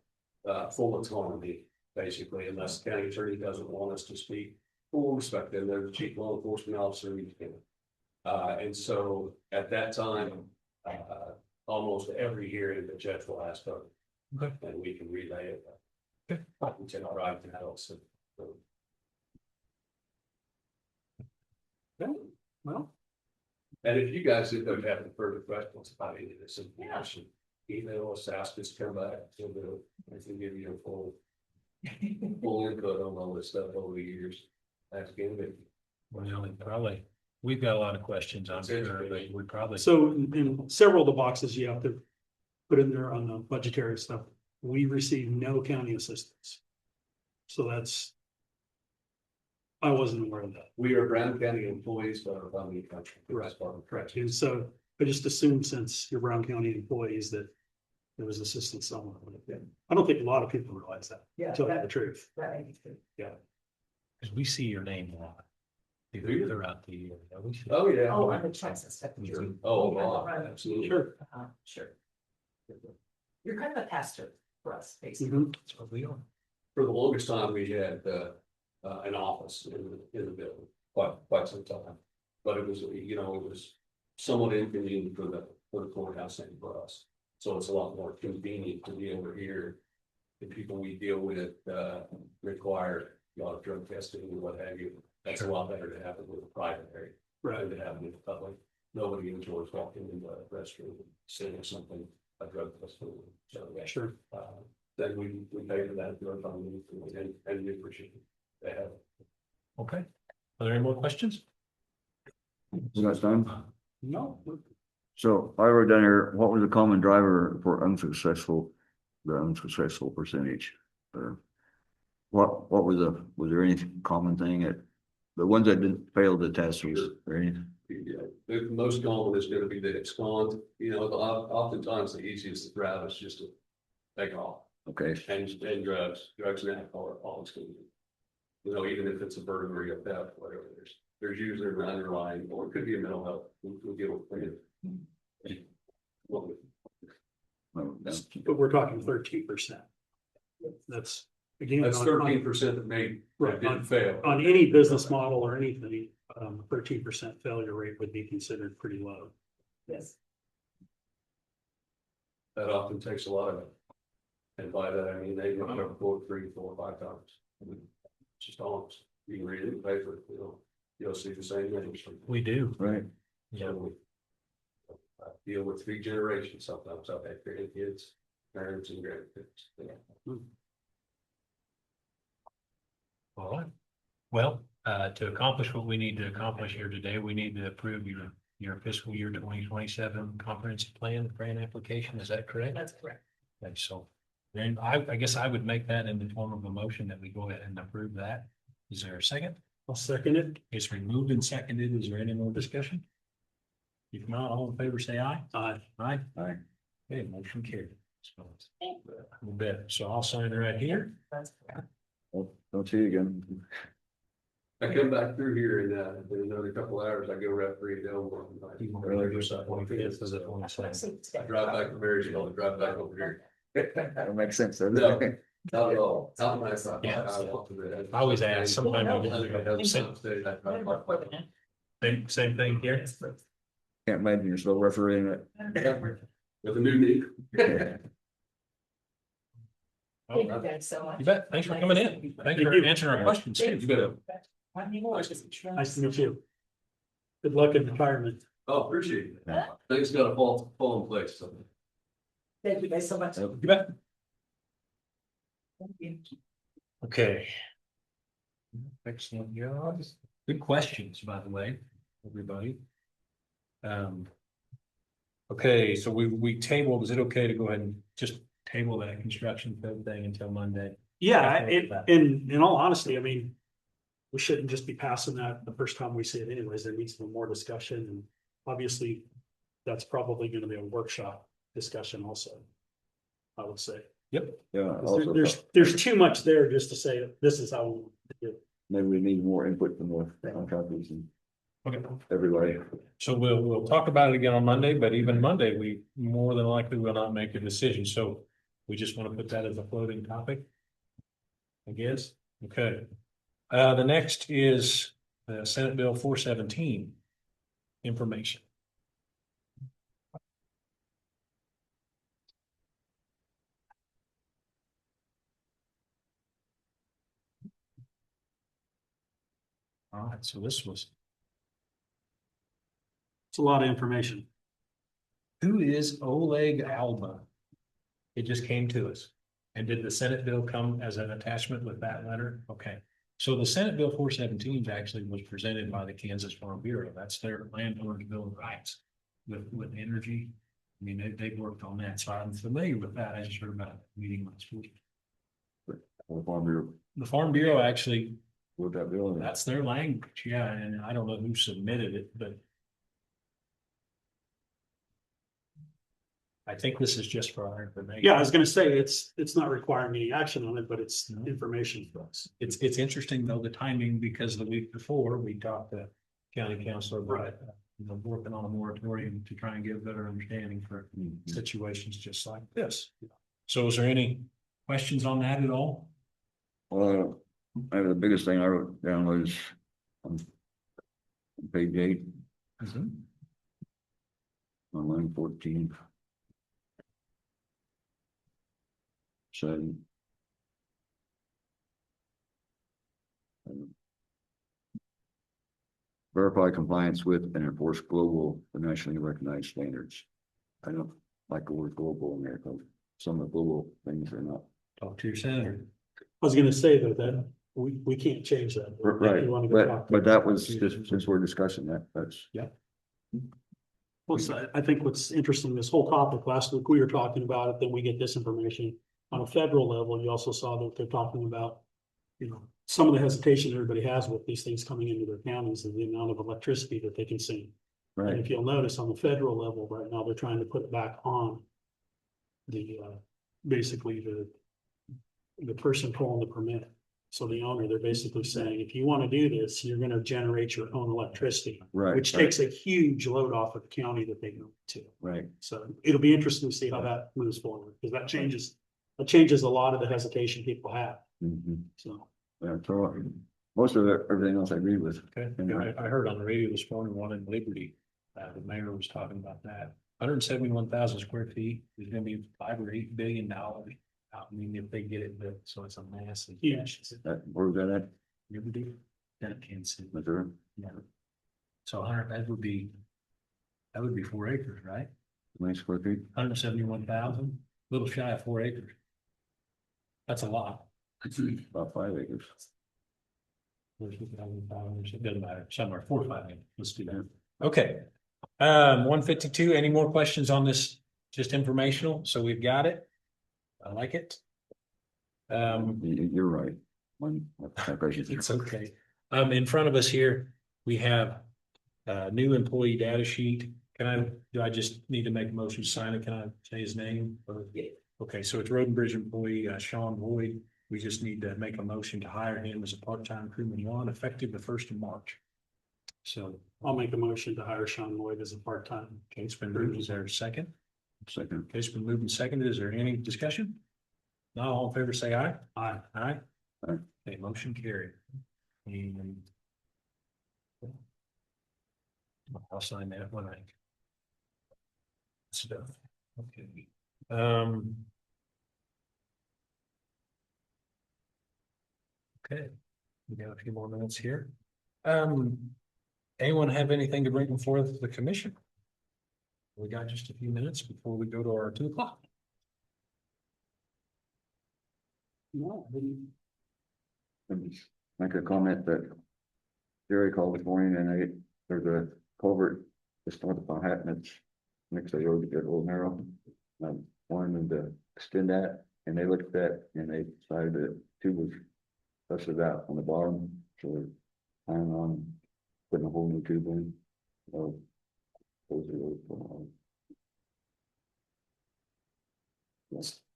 full autonomy, basically, unless the county attorney doesn't want us to speak. Full respect them, they're the chief law enforcement officer. And so at that time, almost every hearing the judge will ask them. Okay. And we can relay it. Okay. We take our right to that also. Well, And if you guys end up having further questions about any of this information, email us, ask us, come back, and I can give you a full input on all this stuff over the years. That's good. Well, probably, we've got a lot of questions, I'm It's sure, education. but we probably. so in several of the boxes you have to put in there on the budgetary stuff, we receive no county assistance. So that's. I wasn't aware of that. We are Brown County employees, but our family country. Right. That's part of the Correct. And so I just assumed since you're Brown County employees that there was assistance somewhere. I don't think a lot of people realize that, Yeah, to tell you the truth. that makes sense. Because we see your name a lot. Do you? Throughout the year. Yeah, we see- Oh, yeah. Oh, and the checks and stuff. Sure. Oh, Yeah, wow, right. absolutely. Sure. Sure. You're kind of a pastor for us, basically. Mhm. That's what we are. For the longest time, we had an office in the building, quite some time. But it was, you know, it was somewhat inconvenient for the courthouse and for us. So it's a lot more convenient to be over here. The people we deal with require a lot of drug testing and what have you. That's a lot better to have it with a private area Right. than to have it with the public. Nobody enjoys walking into a restroom, and seeing something, a drug test. So, yeah. Sure. Then we pay for that, drug funding, and we appreciate it. They have. Okay. Are there any more questions? You got time? No. So I wrote down here, what was the common driver for the unsuccessful percentage? Or what was there any common thing at the ones that didn't fail the test was there anything? Yeah, the most common is gonna be that it's gone, you know, oftentimes the easiest route is just to take off. Okay, And drugs and alcohol are always gonna be. You know, even if it's a burglary or theft, whatever, there's usually an underlying, or it could be a mental health, we'll deal with it. Well, But we're talking 13%. That's again. that's on- 13% that Right, didn't fail. On any business model or anything, 13% failure rate would be considered pretty low. Yes. That often takes a lot of it. And by that, I mean, they run over 4, 3, 4, 5 times. I mean, it's just honest. You can read it in the paper, you'll see the same thing. We do. right, Yeah. So I deal with 3 generations sometimes. I've had grandkids, parents and grandkids. Yeah. All right. Well, to accomplish what we need to accomplish here today, we need to approve your fiscal year 2027 comprehensive plan grant application. Is that correct? That's correct. Okay, so Then I guess I would make that in the form of a motion that we go ahead and approve that. Is there a second? I'll second it. It's been moved and seconded. Is there any more discussion? If not, all in favor, say aye. Aye. Aye. Okay, motion carried. You bet. So I'll sign right here. Well, don't see you again. I come back through here in another couple hours, I go referee Delmore. I drive back to Marysville, and drive back over here. That'll make sense, doesn't No. it? Not at all. Not when I saw. Yeah. I always ask, sometimes same thing here. Can't imagine you're still refereeing it. With a new knee. Thank you guys so much. You bet. Thanks for coming in. Thanks for answering our questions. too. Thank you. Nice to meet you. Good luck in retirement. Oh, appreciate it. Things gotta fall in place, so. Thank you guys so much. You bet. Thank you. Okay. Excellent job. Good questions, by the way, everybody. Okay, so we tabled, is it okay to go ahead and just table that construction code thing until Monday? Yeah, in all honesty, I mean, we shouldn't just be passing that the first time we see it anyways. There needs to be more discussion, and obviously that's probably gonna be a workshop discussion also, I would say. Yeah, 'Cause also, there's too much there just to say, this is how we want to do it. maybe we need more input from the contractors and Okay, everybody. so we'll talk about it again on Monday, but even Monday, we more than likely will not make a decision, so we just want to put that as a floating topic. I guess, okay. The next is Senate Bill 417. Information. All right, so this was, It's a lot of information. who is Oleg Alba? It just came to us. And did the Senate bill come as an attachment with that letter? Okay. So the Senate Bill 417 actually was presented by the Kansas Farm Bureau. That's their landowner's bill of rights with energy. I mean, they've worked on that, so I'm familiar with that. I just heard about a meeting last week. Or Farm Bureau, The Farm Bureau actually, with that bill. that's their language, yeah, and I don't know who submitted it, but I think this is just for our information. Yeah, I was gonna say, it's not requiring any action on it, but it's information for us. It's interesting though, the timing, because the week before, we talked to county council about, working on a moratorium to try and get a better understanding for situations just like this. So is there any questions on that at all? Well, maybe the biggest thing I wrote down was on page 8, on line 14. So. Verify compliance with and enforce global and nationally recognized standards. I don't like the word global in there, because some of the global things are not. Talk to your senator. I was gonna say though, that we can't change that. Right, If you wanna go talk to but them. that was just, since we're discussing that, that's. Well, so I think what's interesting, this whole topic, last week we were talking about it, then we get this information. On a federal level, you also saw that they're talking about, some of the hesitation everybody has with these things coming into their counties and the amount of electricity that they consume. And Right, if you'll notice on the federal level right now, they're trying to put it back on the, basically the person pulling the permit. So the owner, they're basically saying, if you want to do this, you're going to generate your own electricity, right. which takes a huge load off of the county that they go to. Right, So it'll be interesting to see how that moves forward, because that changes a lot of the hesitation people have, so. yeah, so most of it, everything else I agree with. Okay, And I heard on the radio this morning, one in Liberty, the mayor was talking about that. 171,000 square feet is gonna be $5 or $8 billion. I mean, if they get it built, so it's a massive. Huge. Where was that at, Liberty, that Kansas City. Missouri? Yeah. So 100, that would be 4 acres, right? 20 square feet? 171,000, little shy of 4 acres. That's a lot. About 5 acres. It doesn't matter, somewhere 4 or 5 acres. Let's do that. Okay. 152, any more questions on this? Just informational, so we've got it. I like it. You're right. It's okay. In front of us here, we have a new employee data sheet. Do I just need to make a motion to sign it? Can I say his name? Okay, so it's Road and Bridge employee, Sean Boyd. We just need to make a motion to hire him as a part-time crewman one, effective the 1st of March. So, I'll make a motion to hire Sean Lloyd as a part-time. okay, it's been moved. Is there a second? Second. Okay, it's been moved and seconded. Is there any discussion? Not all in favor, say aye. Aye. Aye. Aye. Okay, motion carried. And I'll sign that when I. Stuff. Okay. Okay, we got a few more minutes here. Anyone have anything to bring before the commission? We got just a few minutes before we go to our 2 o'clock. No, Make a comment that Jerry called this morning and there's a culvert just north of Manhattan. It's next to the road to get a little narrow. I wanted them to extend that and they looked at that and they decided that tube was busted out on the bottom. So we're planning on putting a whole new tube in. So those are really cool.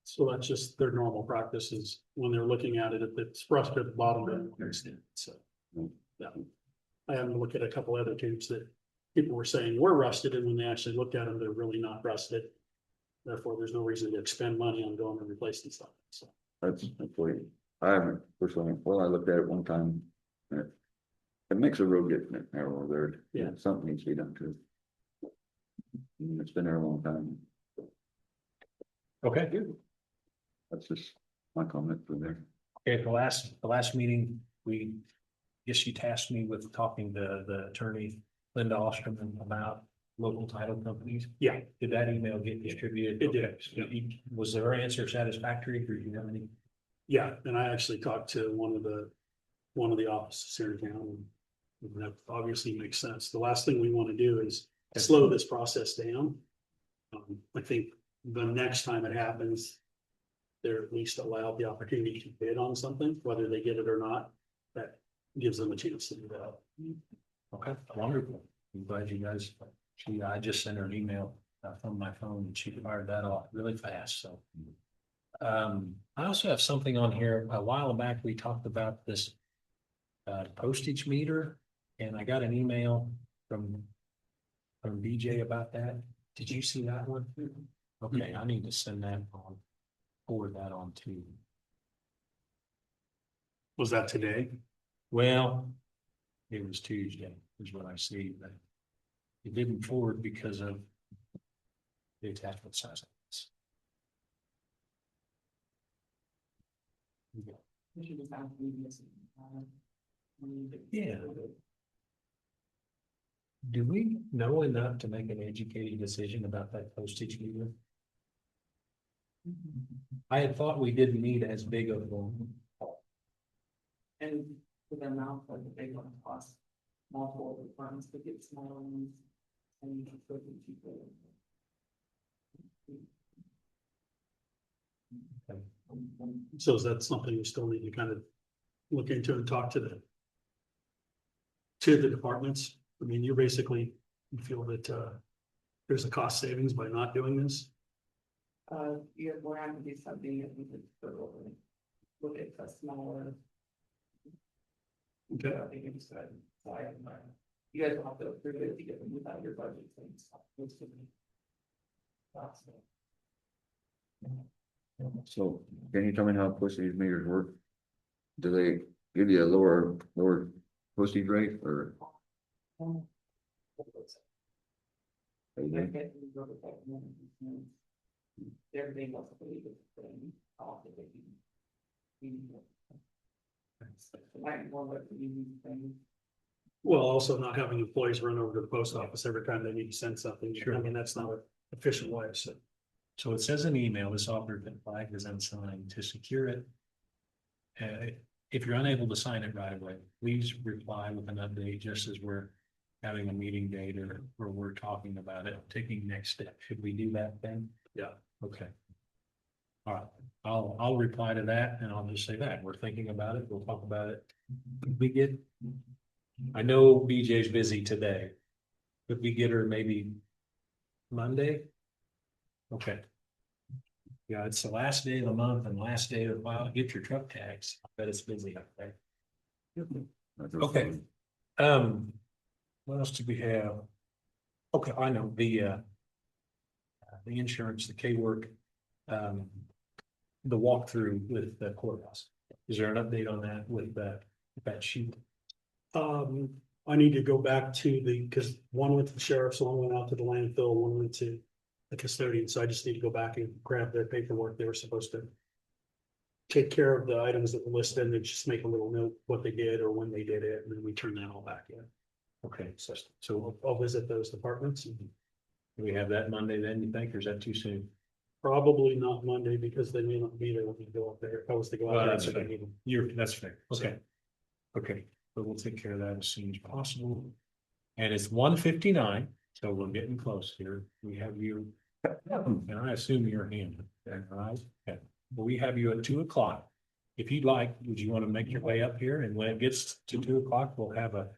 so that's just their normal practices. When they're looking at it, if it's rusted at the bottom, they don't understand. So, yeah. I happened to look at a couple other tubes that people were saying were rusted, and when they actually looked at them, they're really not rusted. Therefore, there's no reason to expend money on going and replacing stuff. So, That's what I haven't personally, well, I looked at it one time. and It makes a road get narrower there. Yeah. Something needs to be done too. It's been there a long time. Okay. That's just my comment for there. Okay, the last meeting, guess you tasked me with talking to the attorney, Linda Osterman, about local title companies. yeah, Did that email get distributed? It did, Okay, so was their answer satisfactory, or do you have any? yeah. And I actually talked to one of the offices here in town. And that obviously makes sense. The last thing we want to do is slow this process down. I think the next time it happens, they're at least allowed the opportunity to bid on something, whether they get it or not. That gives them a chance to do that. Okay, wonderful. I'm glad you guys, I just sent her an email from my phone and she fired that off really fast, so. I also have something on here. A while back, we talked about this postage meter, and I got an email from BJ about that. Did you see that one? Okay, I need to send that on, forward that on too. Was that today? Well, it was Tuesday, is what I see, but it didn't forward because of the attachment size. We should just have previous, Yeah. Do we know enough to make an educated decision about that postage meter? I had thought we didn't need as big of one. And with the amount of the big one cost multiple departments to get smaller ones. And you can put them cheaper. So is that something you still need to kind of look into and talk to the departments? I mean, you basically feel that there's a cost savings by not doing this? You're going to have to do something that we could put over. Look at a smaller. Okay. I think it's good. So you guys will have to approve it to get them without your budget things. So can you tell me how postage meters work? Do they give you a lower postage rate or? They do? Everything else. Off the might more like the thing. Well, also not having employees run over to the post office every time they need to send something. Sure. I mean, that's not an efficient way, so. So it says in the email, this offer that flag is unsigned. To secure it. If you're unable to sign it right away, please reply with an update, just as we're having a meeting date or we're talking about it, taking next step. Should we do that then? Yeah. Okay. All right, I'll reply to that and I'll just say that, we're thinking about it, we'll talk about it. Could we get, I know BJ's busy today. Could we get her maybe Monday? Okay. Yeah, it's the last day of the month and last day of the file, get your truck tax, I bet it's busy up there. Okay. What else do we have? Okay, I know, the insurance, the K-Work, the walkthrough with the courthouse. Is there an update on that with that sheet? I need to go back to because one went to the sheriff's, one went out to the landfill, one went to the custodian, so I just need to go back and grab their paperwork. They were supposed to take care of the items that were listed, and just make a little note what they did or when they did it, and then we turn that all back in. Okay, so I'll visit those departments. do we have that Monday then, you think, or is that too soon? Probably not Monday because they may not be there when we go up there. If I was to go Well, out that's there, fair. I need them. That's fair, okay. Okay, but we'll take care of that as soon as possible. And it's 1:59, so we're getting close here. We have you, and I assume you're in, right? Okay. Well, we have you at 2:00. If you'd like, would you want to make your way up here? And when it gets to 2:00,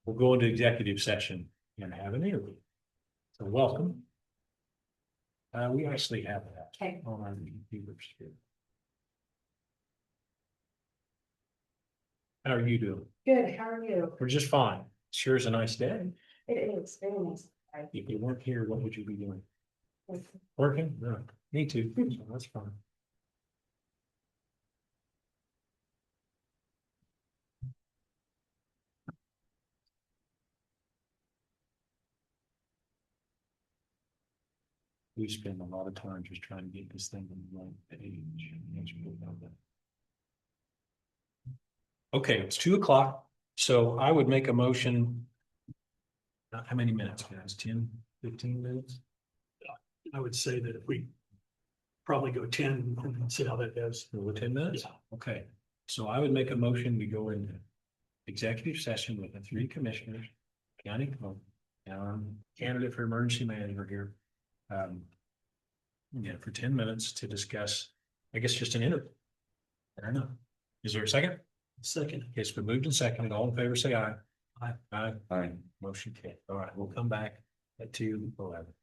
we'll go into executive session and have an interview. So welcome. We actually have that Okay. on our computers here. How are you doing? Good, how are you? We're just fine. Sure is a nice day. It is, very nice. If you weren't here, what would you be doing? Working? No, me too. So that's fine. We spend a lot of time just trying to get this thing in the right page. Okay, it's 2:00, so I would make a motion. How many minutes, guys? 10, 15 minutes? I would say that if we probably go 10 and see how that goes. Over 10 minutes? Yeah. Okay, so I would make a motion, we go into executive session with the 3 commissioners, county clerk, and our candidate for emergency manager here. Yeah, for 10 minutes to discuss, I guess, just an interview. I don't know. Is there a second? Second. Okay, it's been moved and seconded. All in favor, say aye. Aye. Aye. Aye. Motion carried. All right, we'll come back at 2:11.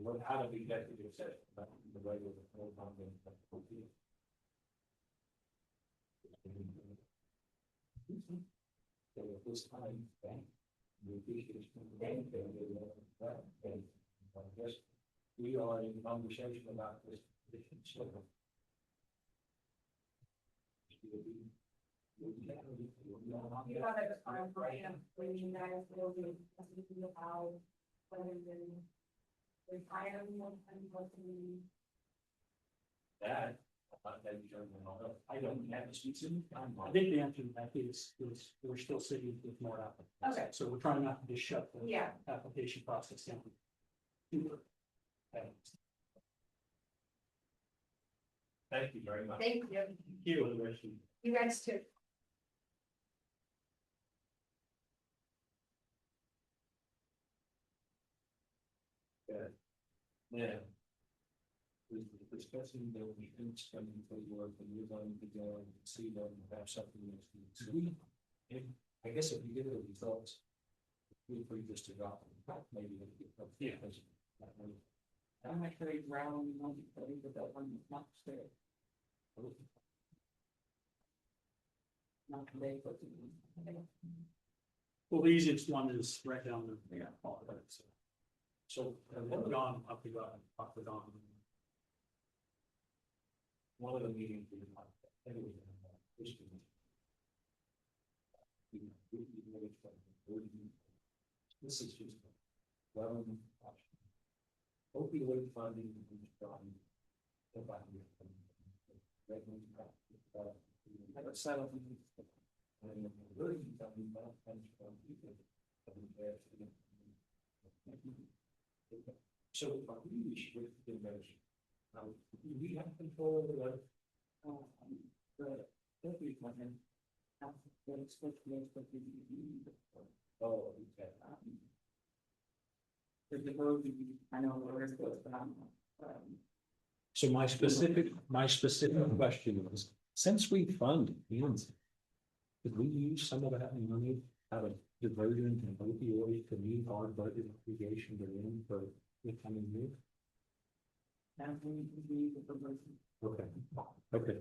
What, how do we get to the set? The regular. So at this time, we guess we are in conversation about this. You have a time frame when you guys will be thinking about whether you retire and what you. That, I don't have a specific I timeline. think the answer to that is we're still sitting with more applicants. Okay. So we're trying not to just shut the Yeah. application process down. Thank you very much. Thank you. You guys too. Yeah. We're discussing the weekends coming for work and we're going to go and see them and have something next week. So we, I guess if you get the results, feel free just to drop them, maybe. Yeah. I'm actually round, but that one is not fair. Not today, but. Well, the easiest one is right down the. Yeah. So, Up the gone. one of the meetings we had, I think it was, this is just. Opioid funding. I got settled. So I really should get measure. Do we have control over that? Every plan. Oh, okay. The road, I know where it's goes, but I'm. So my specific question is, since we fund Ian's, could we use some of that money out of diversion and opioid to meet our budget obligation to them for the coming year? And we need the person. Okay, okay.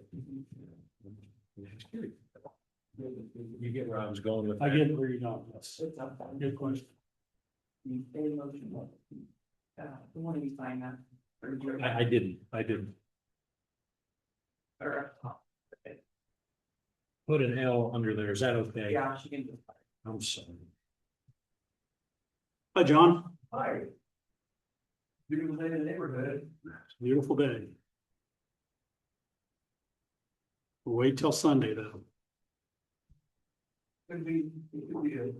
You get where I was going with I that? get where you're going, yes. It's up. Good question. You stay emotional. The one you find that. I didn't. Put an L under there, is that okay? Yeah, she can just. I'm sorry. Hi, John. Hi. Beautiful day in the neighborhood. Beautiful day. We'll wait till Sunday though. Could be, it could be good.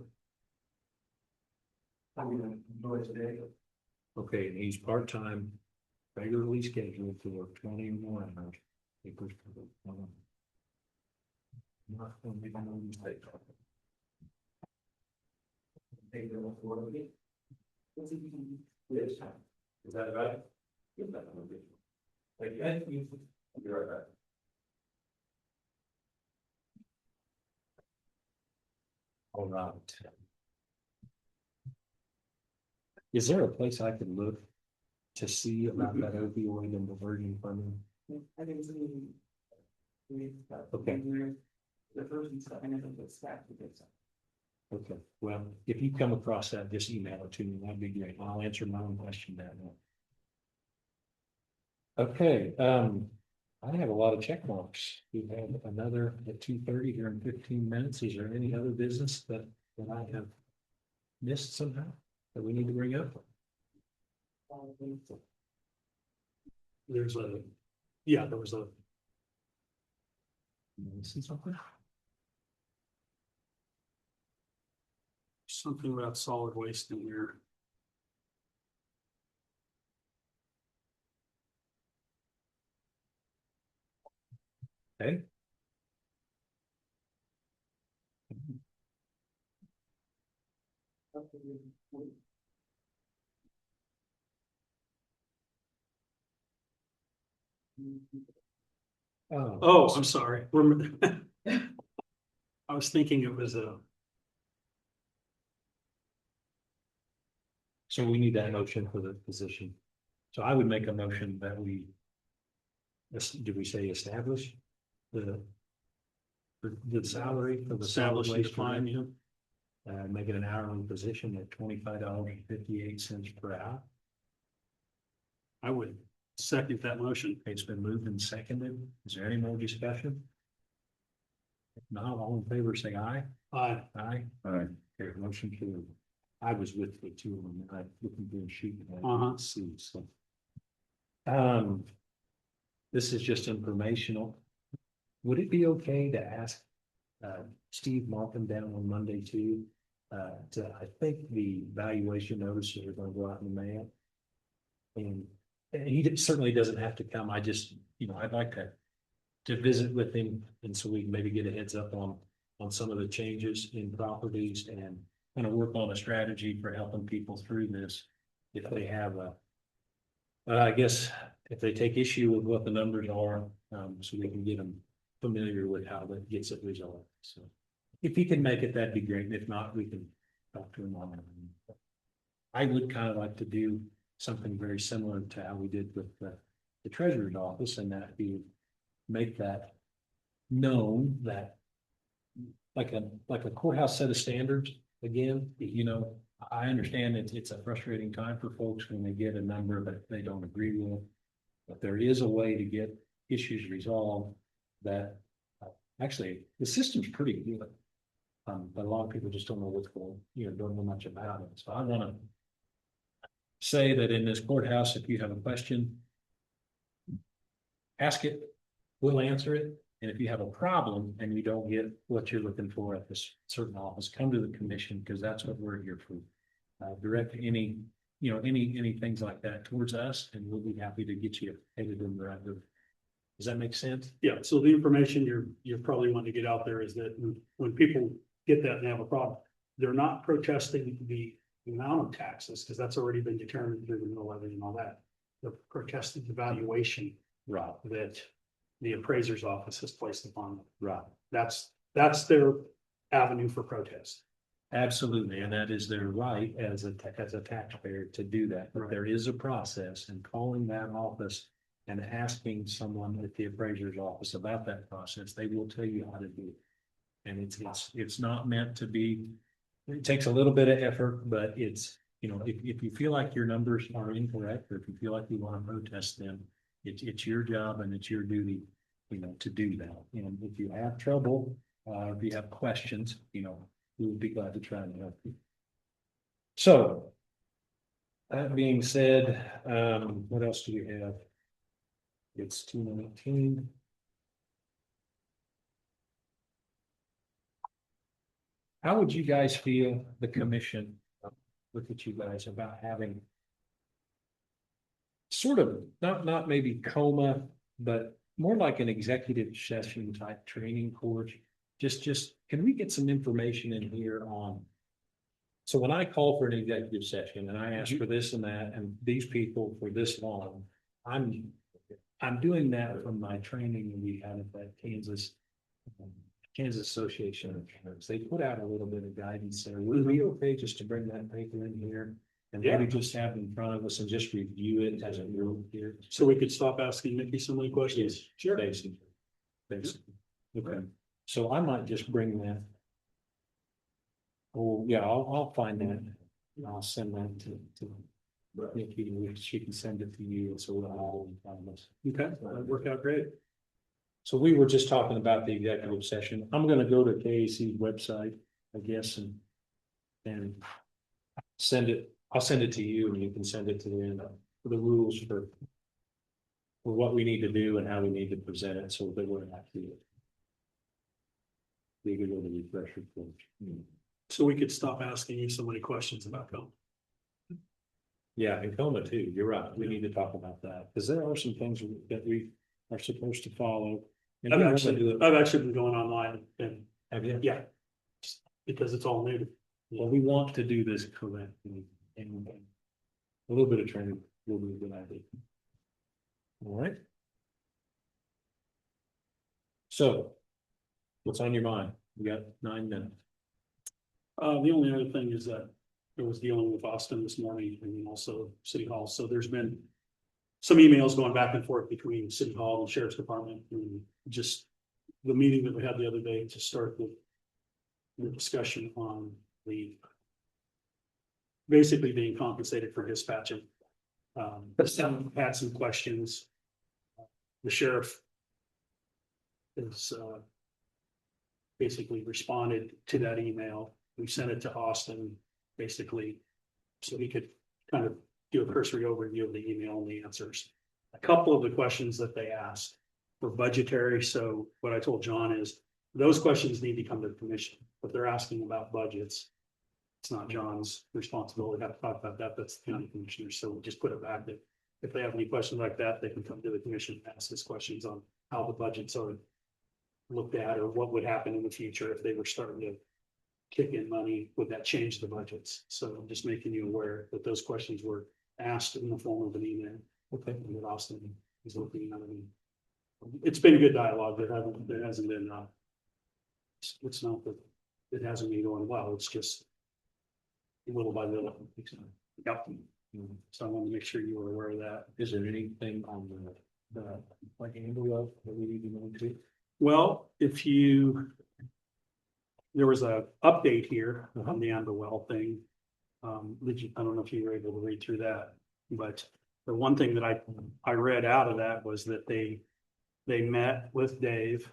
I'm gonna enjoy today. Okay, and he's part-time, regularly scheduled to work 21 hours. Not gonna make no mistake. Take them for it. Yes. Is that right? Thank you. I'll be right back. All right. Is there a place I could look to see about that opioid and diversion funding? I think it's. Okay. The person stuff, I never get stacked with it. Okay, well, if you come across that, just email it to me, that'd be great, I'll answer my own question that way. Okay, I have a lot of check marks. We have another at 2:30 here in 15 minutes. Is there any other business that I have missed somehow that we need to bring up? There was a. See something? Something about solid waste in here. Okay. Oh, I'm sorry. I was thinking it was a. So we need that motion for the position. So I would make a motion that we. Did we say establish the? The salary for the. solid Establish and waste define, director, yeah. make it an hourly position at $25.58 per hour. I would second that motion. It's been moved and seconded. Is there any more discussion? If not, all in favor, say aye. Aye. Aye. Alright, Okay, motion carried. I was with the two of them, I looking through a sheet. And I Uh-huh. didn't see, so. This is just informational. Would it be okay to ask, Steve Markham down on Monday too? I think the valuation notices are gonna go out in the mail. And certainly doesn't have to come, I just, I'd like to visit with him, and so we can maybe get a heads up on some of the changes in properties and kind of work on a strategy for helping people through this. If they have I guess if they take issue with what the numbers are, so we can get them familiar with how that gets it resolved, so. If he can make it, that'd be great, and if not, we can talk to him on it. I would kind of like to do something very similar to how we did with the treasurer's office, and that we make that known that like a courthouse set of standards, again, I understand it's a frustrating time for folks when they get a number that they don't agree with. But there is a way to get issues resolved that, actually, the system's pretty good. But a lot of people just don't know what's going, don't know much about it. So I wanna say that in this courthouse, if you have a question, ask it, we'll answer it. And if you have a problem and you don't get what you're looking for at this certain office, come to the commission, because that's what we're here for. Direct any things like that towards us, and we'll be happy to get you headed in the right direction. Does that make sense? Yeah, so the information you're probably wanting to get out there is that when people get that and have a problem, they're not protesting the amount of taxes, because that's already been determined through the mill levy and all that. They're protesting the valuation Right, that the appraiser's office has placed upon them. right. That's their avenue for protest. Absolutely, and that is their right as a taxpayer to do that, but Right. there is a process, and calling that office and asking someone at the appraiser's office about that process, they will tell you how to do it. And it's not meant to be, it takes a little bit of effort, but it's, if you feel like your numbers are incorrect, or if you feel like you want to protest them, it's your job and it's your duty, to do that. And if you have trouble, if you have questions, we would be glad to try and help you. So, that being said, what else do we have? It's 2:19. How would you guys feel, the commission, look at you guys about having sort of, not maybe coma, but more like an executive session type training course? Just, can we get some information in here on? So when I call for an executive session and I ask for this and that, and these people for this long, I'm doing that from my training that we had at that Kansas Association of Counties. They put out a little bit of guidance there. Would it be okay just to bring that paper in here? And maybe just have it in front of us and just review it as a group here? So we could stop asking Mickey so many questions. Sure. Basically. Okay, so I might just bring that. Oh, yeah, I'll find that. And I'll send that to Nikki, and she can send it to you, so we'll all in front of us. Okay, that worked out great. So we were just talking about the executive session. I'm gonna go to KAC's website, I guess, and I'll send it to you, and you can send it to them, for the rules for what we need to do and how we need to present it, so that we're not to leave it with a refresher course. So we could stop asking you so many questions about Coma. Yeah, and Coma too, you're right, we need to talk about that, because there are some things that we are supposed to follow. And I've we actually wanna do it. been going online and, Have you? yeah, because it's all new. Well, we want to do this correctly, and a little bit of training will be a good idea. All right. So, what's on your mind? We got 9 minutes. The only other thing is that was dealing with Austin this morning and then also City Hall. So there's been some emails going back and forth between City Hall and Sheriff's Department, and just the meeting that we had the other day to start the discussion on the basically being compensated for dispatching. Some had some questions. The sheriff is basically responded to that email. We sent it to Austin, basically, so he could kind of do a cursory overview of the email and the answers. A couple of the questions that they asked were budgetary, so what I told John is those questions need to come to the commission, but they're asking about budgets. It's not John's responsibility to have to talk about that, that's the county commissioner, so we'll just put it back that if they have any questions like that, they can come to the commission and ask us questions on how the budgets are looked at, or what would happen in the future if they were starting to kick in money, would that change the budgets? So I'm just making you aware that those questions were asked in the form of an email. Okay. And that Austin is looking at it. It's been a good dialogue. There hasn't been, it's not that it hasn't been going well. It's just little by little. Yep. So I want to make sure you were aware of that. Is there anything on the like envelope that we need to know to? Well, there was a update here on the Amberwell thing. I don't know if you were able to read through that, but the one thing that I read out of that was that they met with Dave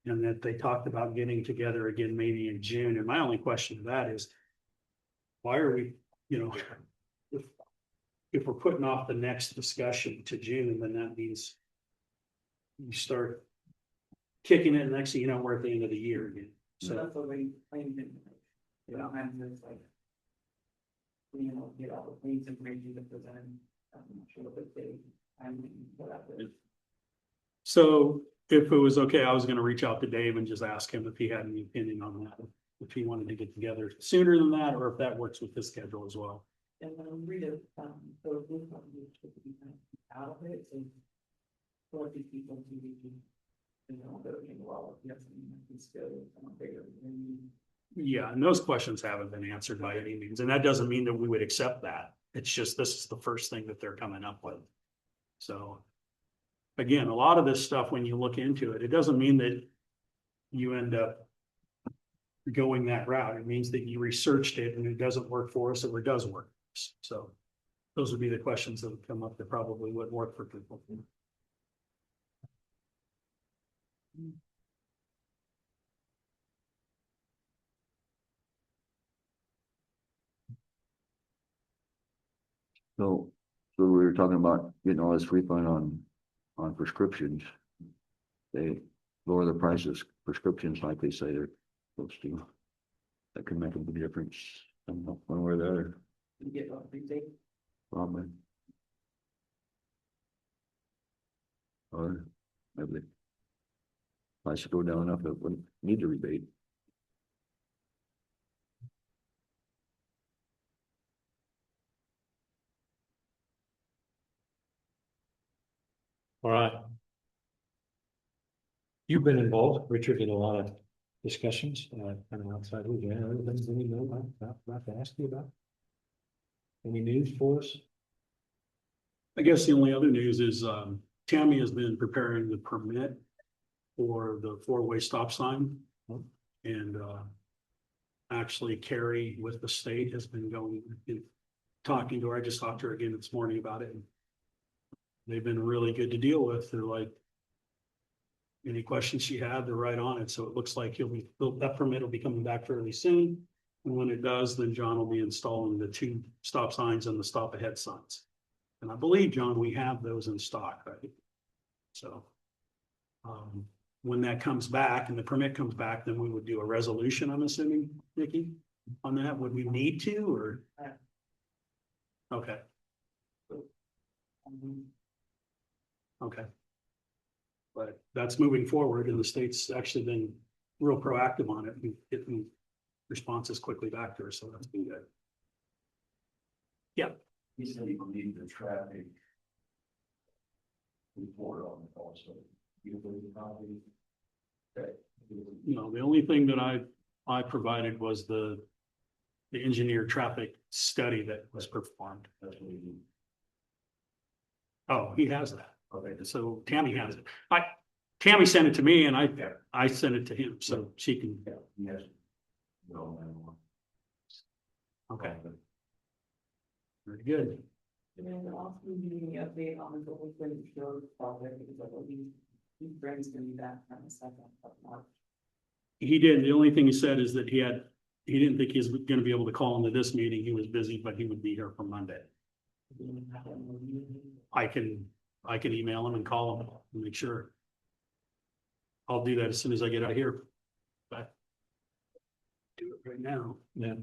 and that they talked about getting together again, maybe in June. And my only question to that is, why are we, if we're putting off the next discussion to June, then that means you start kicking it, and next thing you know, we're at the end of the year again. So So, that's what we claimed it. You know, and it's like. Get all the things and bring you to present. I'm not sure what they, whatever. so if it was okay, I was gonna reach out to Dave and just ask him if he had any opinion on that. If he wanted to get together sooner than that, or if that works with his schedule as well. And then read it, so we probably should be out of it, so. For the people to be. They're being well, yes, it's good, bigger. Yeah, and those questions haven't been answered by any means, and that doesn't mean that we would accept that. It's just, this is the first thing that they're coming up with. So. Again, a lot of this stuff, when you look into it, it doesn't mean that you end up going that route. It means that you researched it and it doesn't work for us, or it does work. So those would be the questions that would come up that probably wouldn't work for people. So we were talking about getting all this refund on prescriptions. They lower the prices prescriptions like they say they're supposed to. That could make a big difference, one way or the other, You get a rebate. probably. Or maybe the price should go down enough that it wouldn't need to rebate. All right. You've been involved, Richard, in a lot of discussions, kind of outside, other things that we know about to ask you about? Any news for us? I guess the only other news is, Tammy has been preparing the permit for the four-way stop sign. And, actually Carrie with the state has been going and talking to her. I just talked to her again this morning about it. They've been really good to deal with. They're like, any questions she had, they're right on it. So it looks like that permit will be coming back fairly soon. And when it does, then John will be installing the 2 stop signs and the stop ahead signs. And I believe, John, we have those in stock, right? So, when that comes back and the permit comes back, then we would do a resolution, I'm assuming, Nikki, on that. Would we need to, or? Okay. Okay. But that's moving forward, and the state's actually been real proactive on it and getting responses quickly back to her, so that's been good. Yeah. He said he believed the traffic report on it also. You believe the copy? Okay. No, the only thing that I provided was the engineer traffic study that was performed. That's what we do. Oh, he has that. Okay. So Tammy has it. Tammy sent it to me and Yeah. I sent it to him, so she can, Yeah, yes. No, no. okay, very good. And then also give me an update on the open road project, because I believe he brings me that kind of second of March. He did. The only thing he said is that he didn't think he was gonna be able to call into this meeting. He was busy, but he would be here for Monday. I can email him and call him and make sure. I'll do that as soon as I get out of here. But do it right now. Yeah.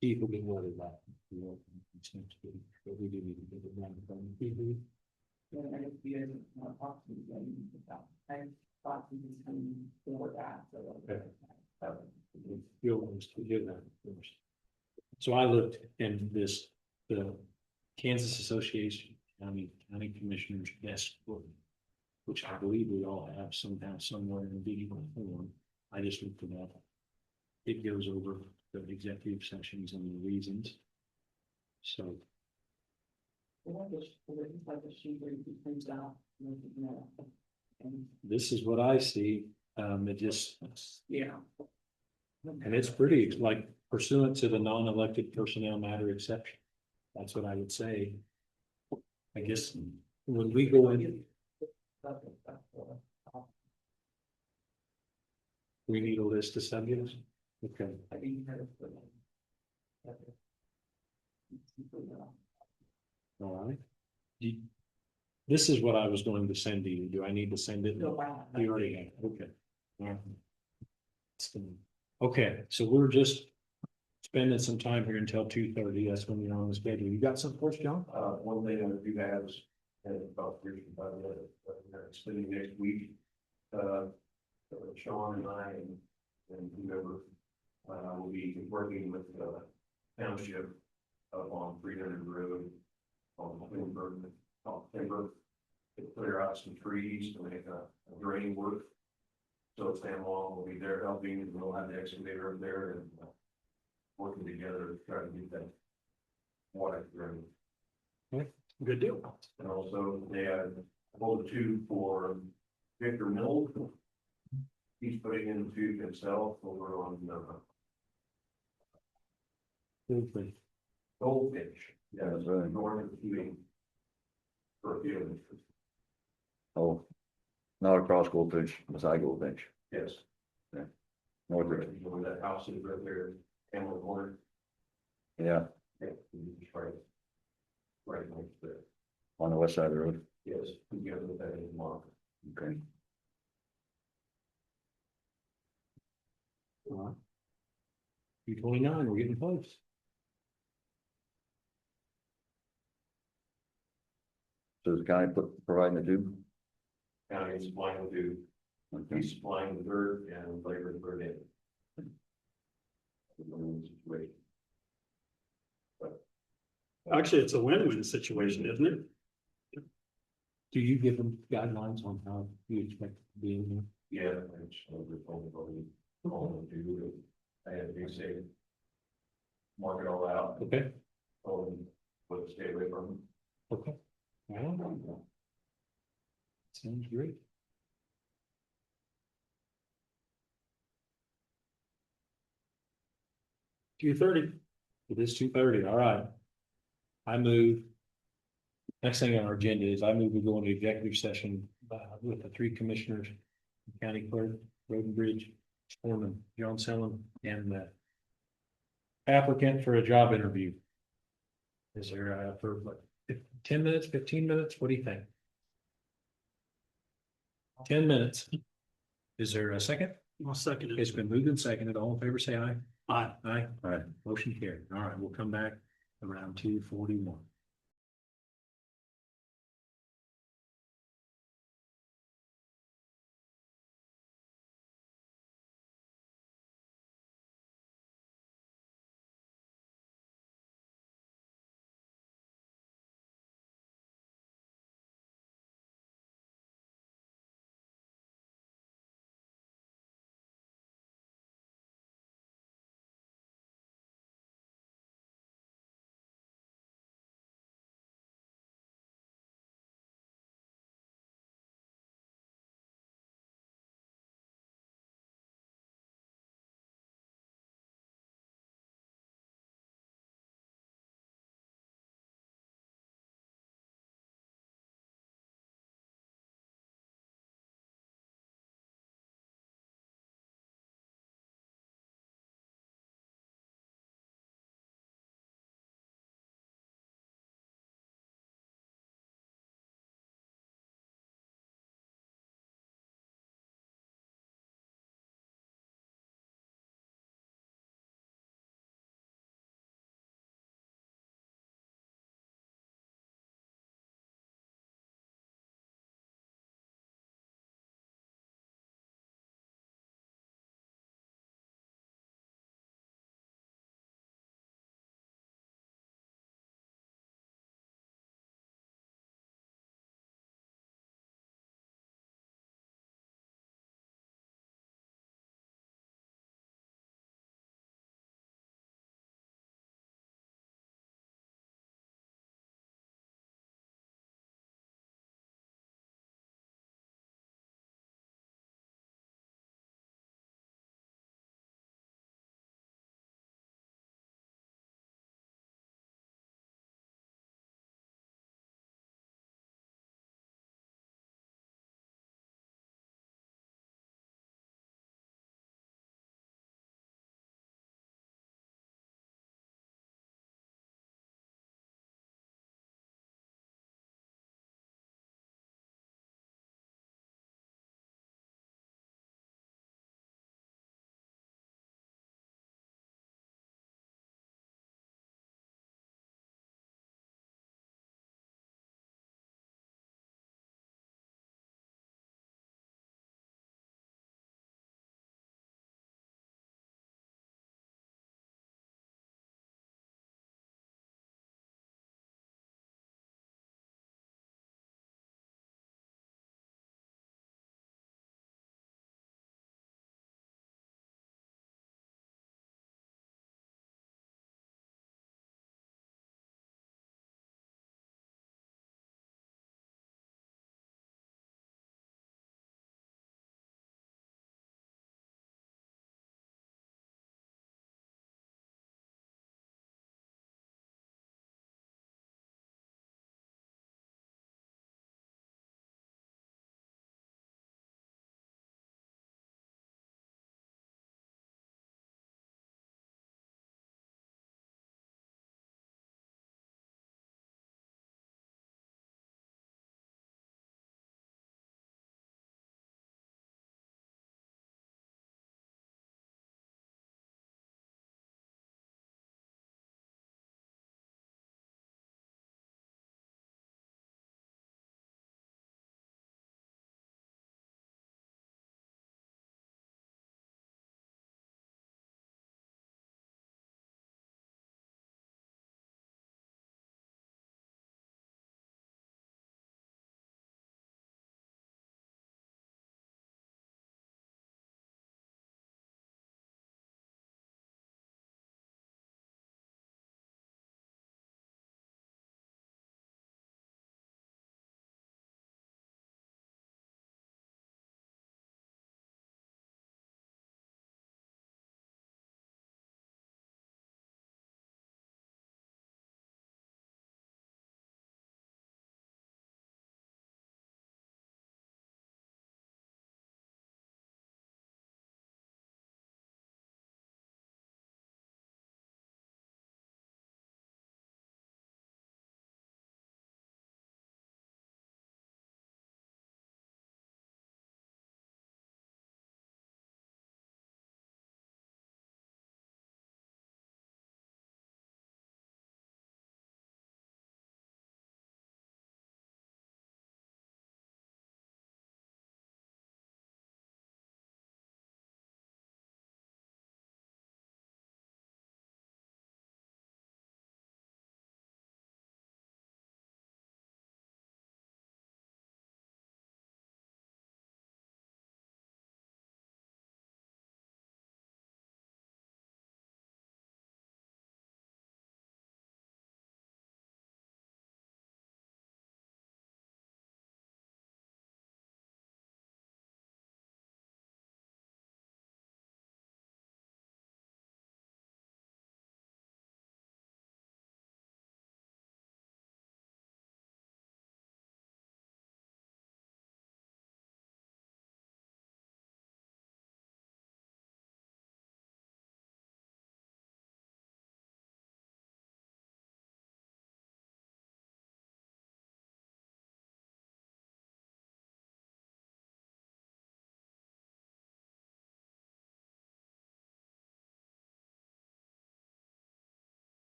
People get worried about. But we do need to get it done. And I guess we didn't want to talk to him about, I thought he was coming for that, so. You'll understand that first. So I looked in this, the Kansas Association County Commissioners desk book, which I believe we all have somehow, somewhere in digital form. I just looked it up. It goes over the executive sessions and the reasons. So Like a sheet where he prints out, you know, and, this is what I see. It just, yeah. and it's pretty like pursuant to the non-elected personnel matter exception. That's what I would say. I guess when we go in, we need a list of subjects. Okay. I think he had it. All right. This is what I was going to send to you. Do I need to send it? No, wow. You already have, it. Okay. All right. Okay, so we're just spending some time here until 2:30. That's when you're on the schedule. You got something for us, John? One thing I do have is, about spending next week, Sean and I and whoever, will be working with, township up on 300 Road, on Timber, to clear out some trees to make a drain work. So Sam Long will be there helping, and we'll have the excavator up there and, working together to try to get that water drain. Good deal. And also, they have pulled a tube for Victor Mill. He's putting in the tube himself over on, Okay. Goldfish. Yeah, That's right. north of Ewing. For a few, Oh, not across Goldfinch, beside Goldfinch, yes. north of Where it. that house is right there, Hamlet Corner. Yeah, Yeah, it's right. Right next there, on the west side of the road. yes, together with that in tomorrow. Okay. 2:29, we're getting close. So the county providing the tube? County is supplying the tube, Okay. he's supplying the dirt and labor to put it in. Situation. Actually, it's a win-win situation, isn't it? Do you give them guidelines on how you expect to be in here? Yeah, it's all to do, I had to say. Mark it all out, Okay, what stay away from. okay. Well, sounds great. Two thirty. It is 2:30, all right. I move. Next thing on our agenda is I move we go into executive session with the three commissioners, county clerk, road and bridge, foreman, John Sellon, and the applicant for a job interview. Is there for what, 10 minutes, 15 minutes? What do you think? 10 minutes. Is there a second? I'll second It's it. been moved and seconded. All in favor, say aye. Aye. Aye. All right. Motion carried. All right, we'll come back around 2:41.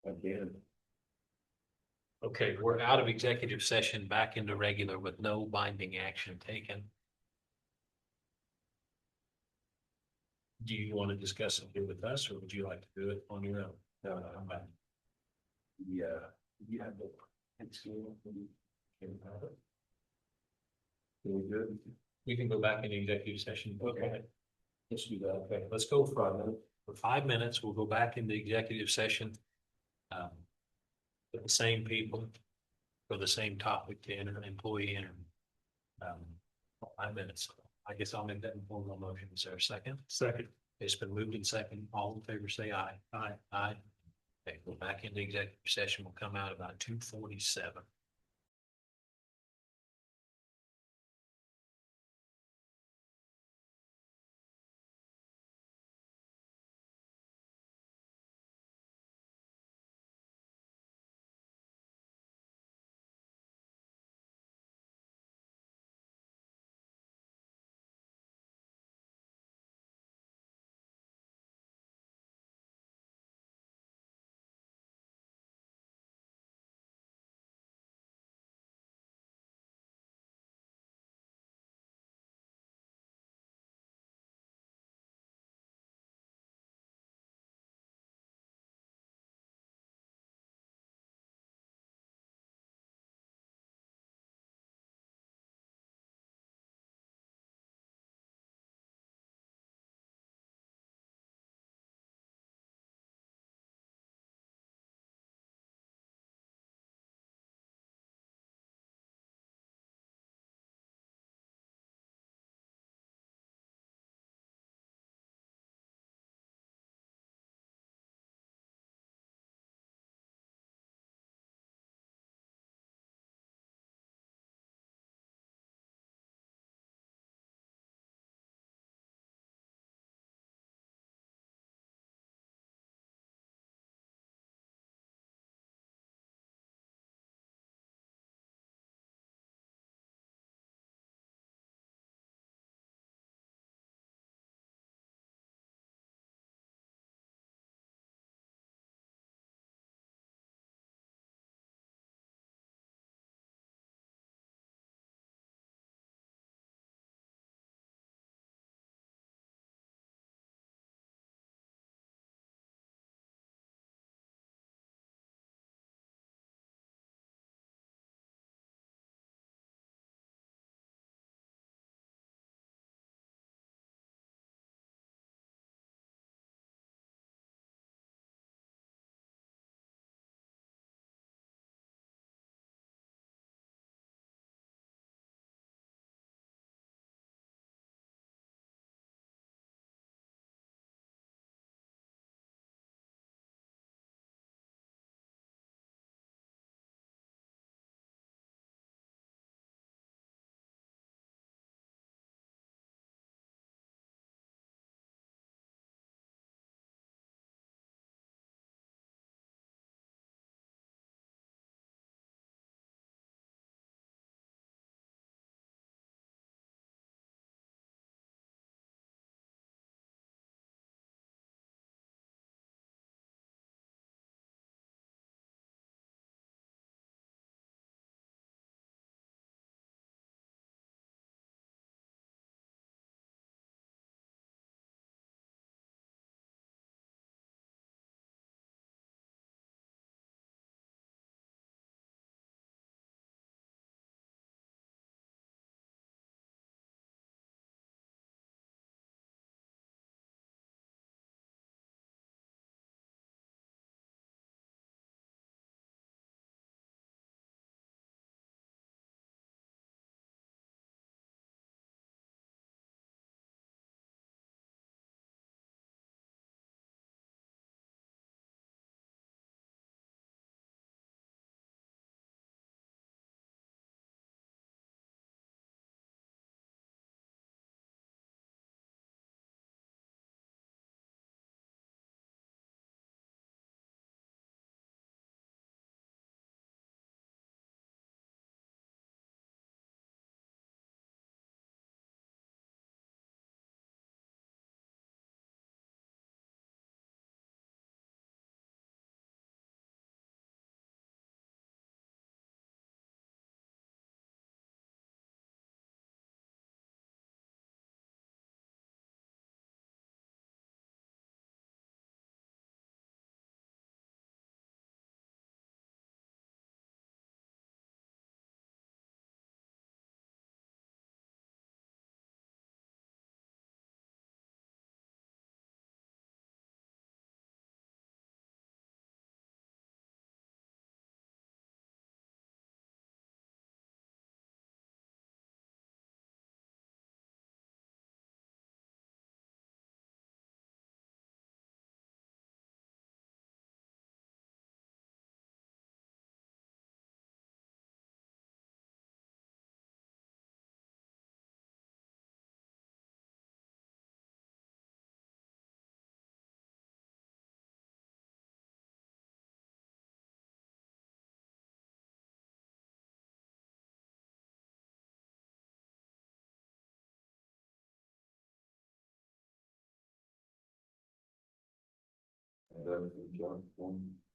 Again. Okay, we're out of executive session, back into regular with no binding action taken. Do you want to discuss it here with us, or would you like to do it on your own? Yeah, you have the. Really good. We can go back into executive session. Okay. Let's do that. Okay, let's go for 5 minutes. We'll go back into executive session. With the same people for the same topic, to enter an employee interview. 5 minutes. I guess I'll make that in formal motion. Is there a second? Second. It's been moved in second. All in favor, say aye. Aye. Aye. Okay, we're back into executive session. We'll come out about 2:47.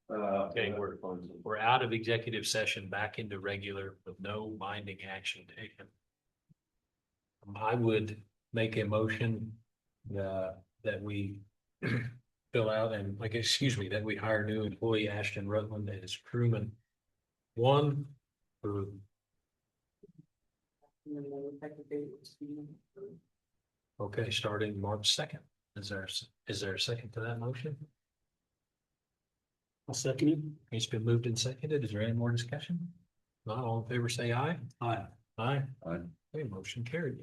Okay, we're out of executive session, back into regular with no binding action taken. I would make a motion that we fill out and like, excuse me, that we hire new employee Ashton Rutland as crewman one for, And then the effective date was okay, starting March 2nd. Is there a second to that motion? I'll second it. It's been moved and seconded. Is there any more discussion? Not all in favor, say aye. Aye. Aye. Aye. Okay, motion carried.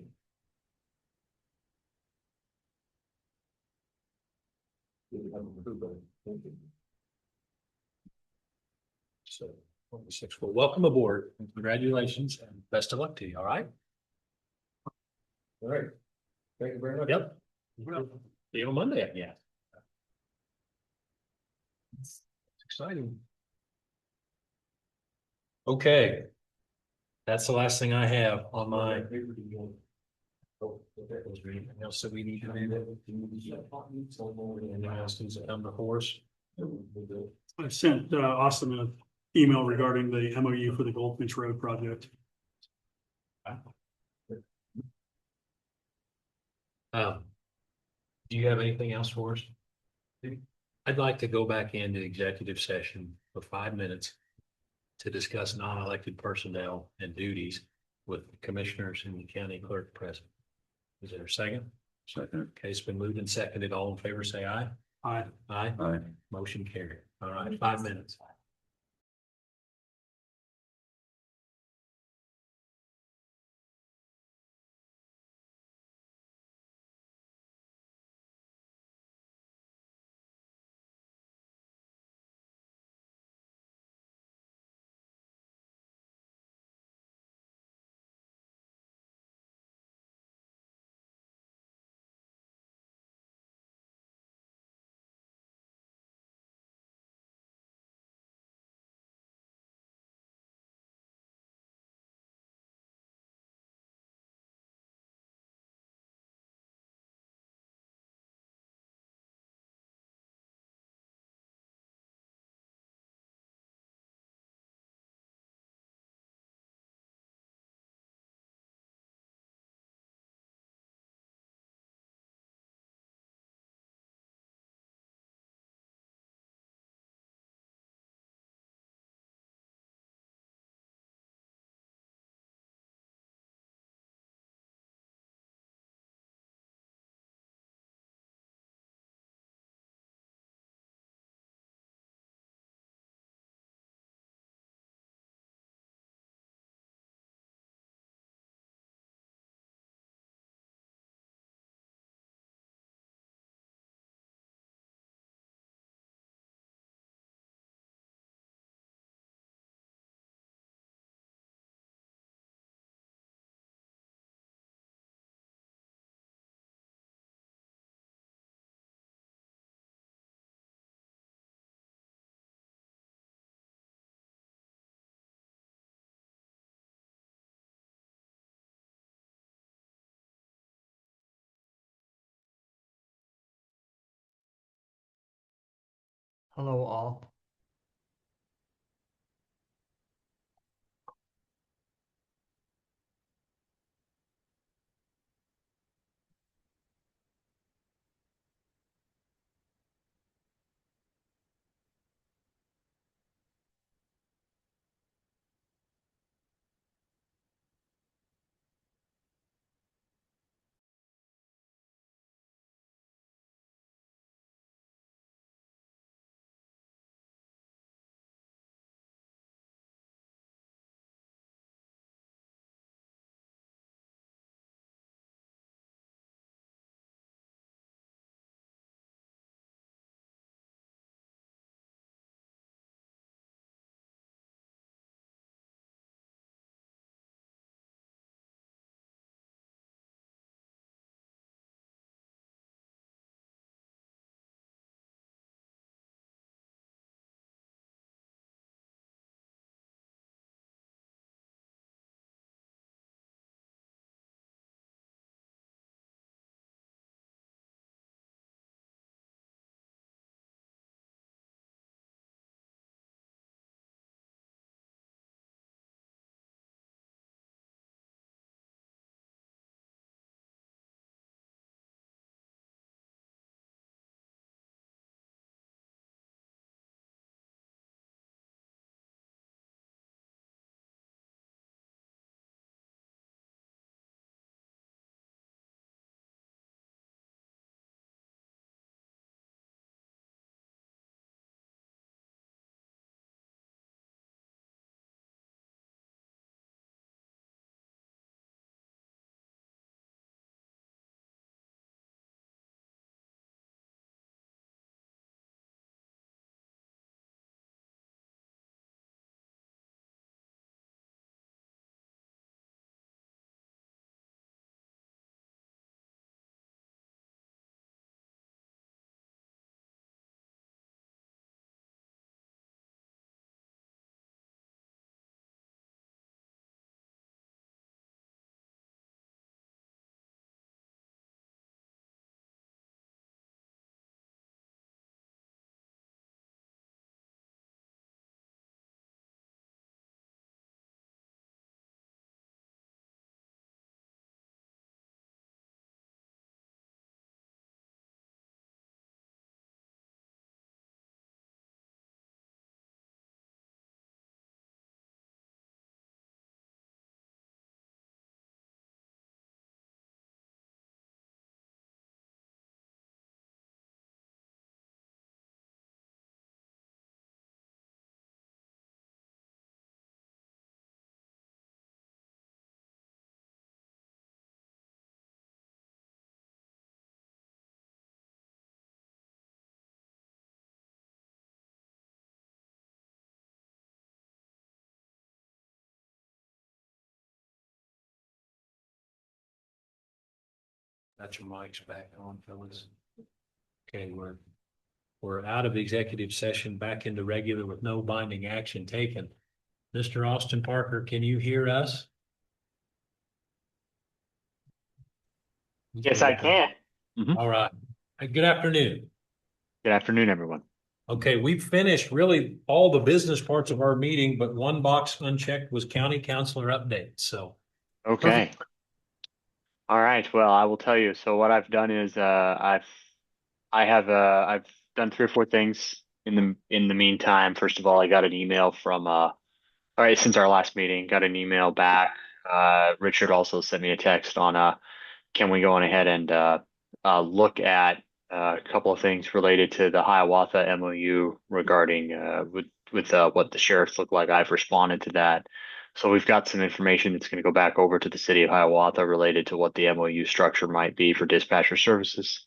So, 26, well, welcome aboard and congratulations and best of luck to you, all right? All right. Thank you very much. Yep. See you on Monday, yeah. It's exciting. Okay. That's the last thing I have on my. Is there anything else that we need to do? Anything else needs to come before us? I sent Austin an email regarding the MOU for the Goldfinch Road project. Do you have anything else for us? I'd like to go back into executive session for 5 minutes to discuss non-elected personnel and duties with the commissioners and the county clerk present. Is there a second? Second. Okay, it's been moved and seconded. All in favor, say aye. Aye. Aye. Aye. Motion carried. All right, 5 minutes. Hello all. Got your mics back on, fellas. Okay, we're out of executive session, back into regular with no binding action taken. Mr. Austin Parker, can you hear us? Yes, I can. All right. Good afternoon. Good afternoon, everyone. Okay, we've finished really all the business parts of our meeting, but one box unchecked was county councilor updates, so. Okay. All right. Well, I will tell you. So what I've done is I've done 3 or 4 things in the meantime. First of all, I got an email from all right, since our last meeting, got an email back. Richard also sent me a text on can we go on ahead and look at a couple of things related to the Hiawatha MOU regarding with what the sheriffs look like. I've responded to that. So we've got some information that's going to go back over to the city of Hiawatha related to what the MOU structure might be for dispatcher services.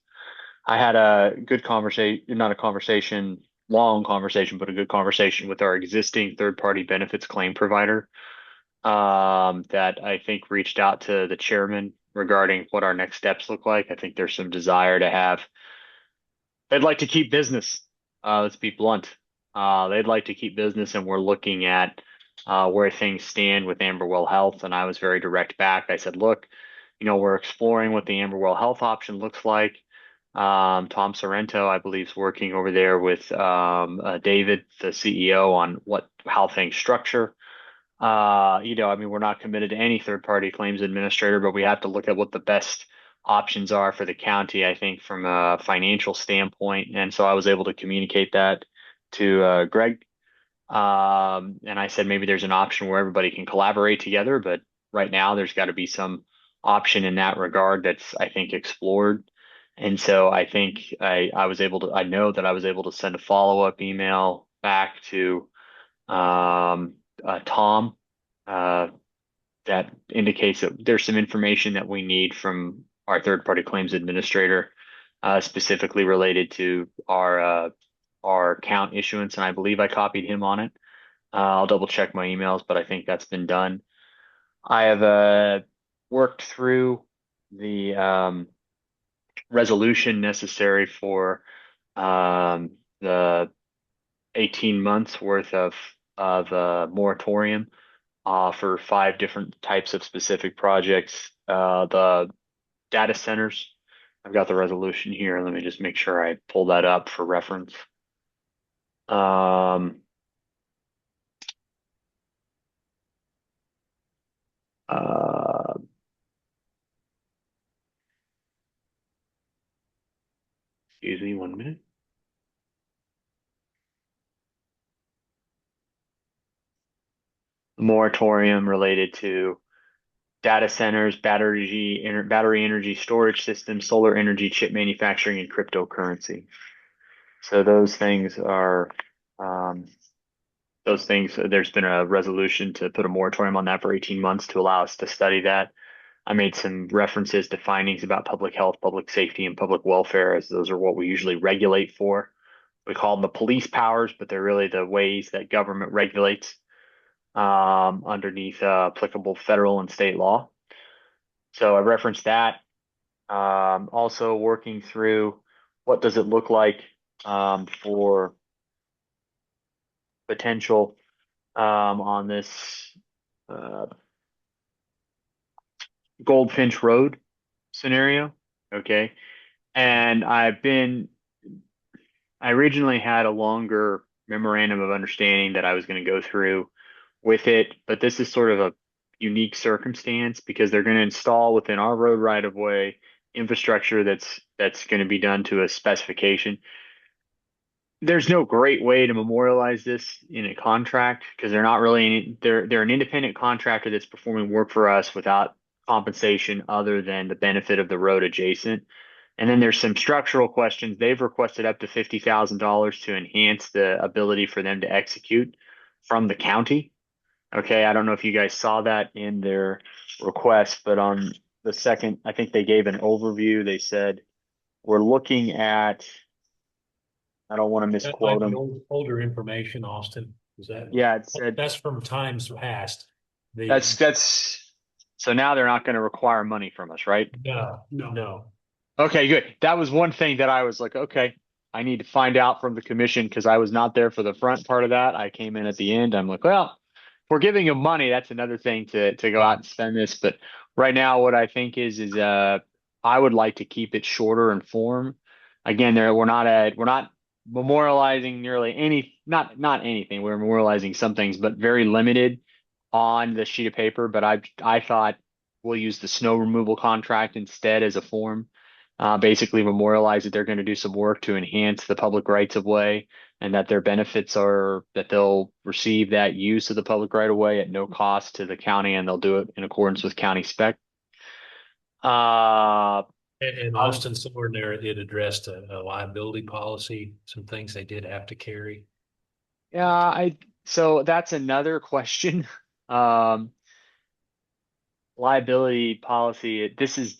I had a good conversation, not a conversation, long conversation, but a good conversation with our existing third-party benefits claim provider that I think reached out to the chairman regarding what our next steps look like. I think there's some desire to have, they'd like to keep business. Let's be blunt. They'd like to keep business, and we're looking at where things stand with Amberwell Health. And I was very direct back. I said, look, we're exploring what the Amberwell Health option looks like. Tom Sorrento, I believe, is working over there with David, the CEO, on how things structure. We're not committed to any third-party claims administrator, but we have to look at what the best options are for the county, I think, from a financial standpoint. And so I was able to communicate that to Greg. And I said maybe there's an option where everybody can collaborate together, but right now there's got to be some option in that regard that's, I think, explored. And so I think I know that I was able to send a follow-up email back to Tom that indicates that there's some information that we need from our third-party claims administrator, specifically related to our account issuance, and I believe I copied him on it. I'll double check my emails, but I think that's been done. I have worked through the resolution necessary for the 18 months worth of moratorium for 5 different types of specific projects. The data centers, I've got the resolution here. Let me just make sure I pull that up for reference. Excuse me 1 minute. Moratorium related to data centers, battery energy storage systems, solar energy, chip manufacturing, and cryptocurrency. So those things, there's been a resolution to put a moratorium on that for 18 months to allow us to study that. I made some references to findings about public health, public safety, and public welfare, as those are what we usually regulate for. We call them the police powers, but they're really the ways that government regulates underneath applicable federal and state law. So I referenced that. Also working through what does it look like for potential on this Goldfinch Road scenario. Okay. And I originally had a longer memorandum of understanding that I was going to go through with it, but this is sort of a unique circumstance because they're going to install within our road right of way infrastructure that's going to be done to a specification. There's no great way to memorialize this in a contract because they're not really they're an independent contractor that's performing work for us without compensation other than the benefit of the road adjacent. And then there's some structural questions. They've requested up to $50,000 to enhance the ability for them to execute from the county. Okay, I don't know if you guys saw that in their request, but on the second, I think they gave an overview. They said, we're looking at, I don't want to That misquote might be them. older information, Austin. Is that? Yeah, it said That's from times past. that's so now they're not going to require money from us, right? No. Okay, good. That was one thing that I was like, okay, I need to find out from the commission because I was not there for the front part of that. I came in at the end. I'm like, well, if we're giving them money, that's another thing to go out and spend this. But right now, what I think is I would like to keep it shorter in form. Again, we're not memorializing nearly not anything. We're memorializing some things, but very limited on the sheet of paper. But I thought we'll use the snow removal contract instead as a form, basically memorialize that they're going to do some work to enhance the public rights of way and that their benefits are that they'll receive that use of the public right of way at no cost to the county, and they'll do it in accordance with county spec. Uh, And Austin, somewhere in there, it addressed a liability policy, some things they did have to carry. yeah, so that's another question. Um, liability policy, this is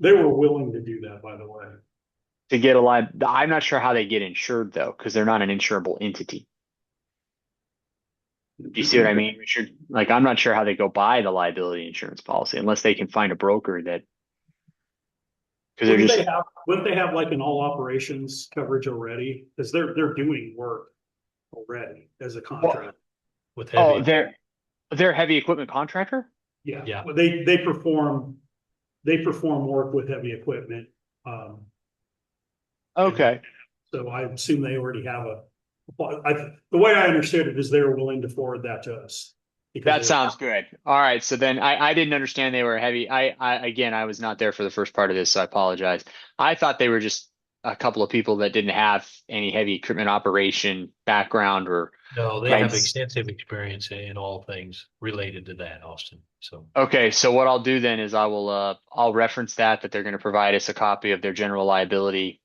They were willing to do that, by the way. to get a I'm not sure how they get insured though, because they're not an insurable entity. Do you see what I mean, Richard? Like, I'm not sure how they go buy the liability insurance policy unless they can find a broker that, because they're just, Wouldn't they have like an all operations coverage already? Because they're doing work already as a contract. With oh, heavy, they're a heavy equipment contractor? Yeah, Yeah. well, they perform work with heavy equipment. Um, Okay. so I assume they already have the way I understood it is they were willing to forward that to us. because That they're- sounds good. All right. So then I didn't understand they were heavy. Again, I was not there for the first part of this, so I apologize. I thought they were just a couple of people that didn't have any heavy equipment operation background or no, they have rights. extensive experience in all things related to that, Austin. So, Okay, so what I'll do then is I'll reference that they're going to provide us a copy of their general liability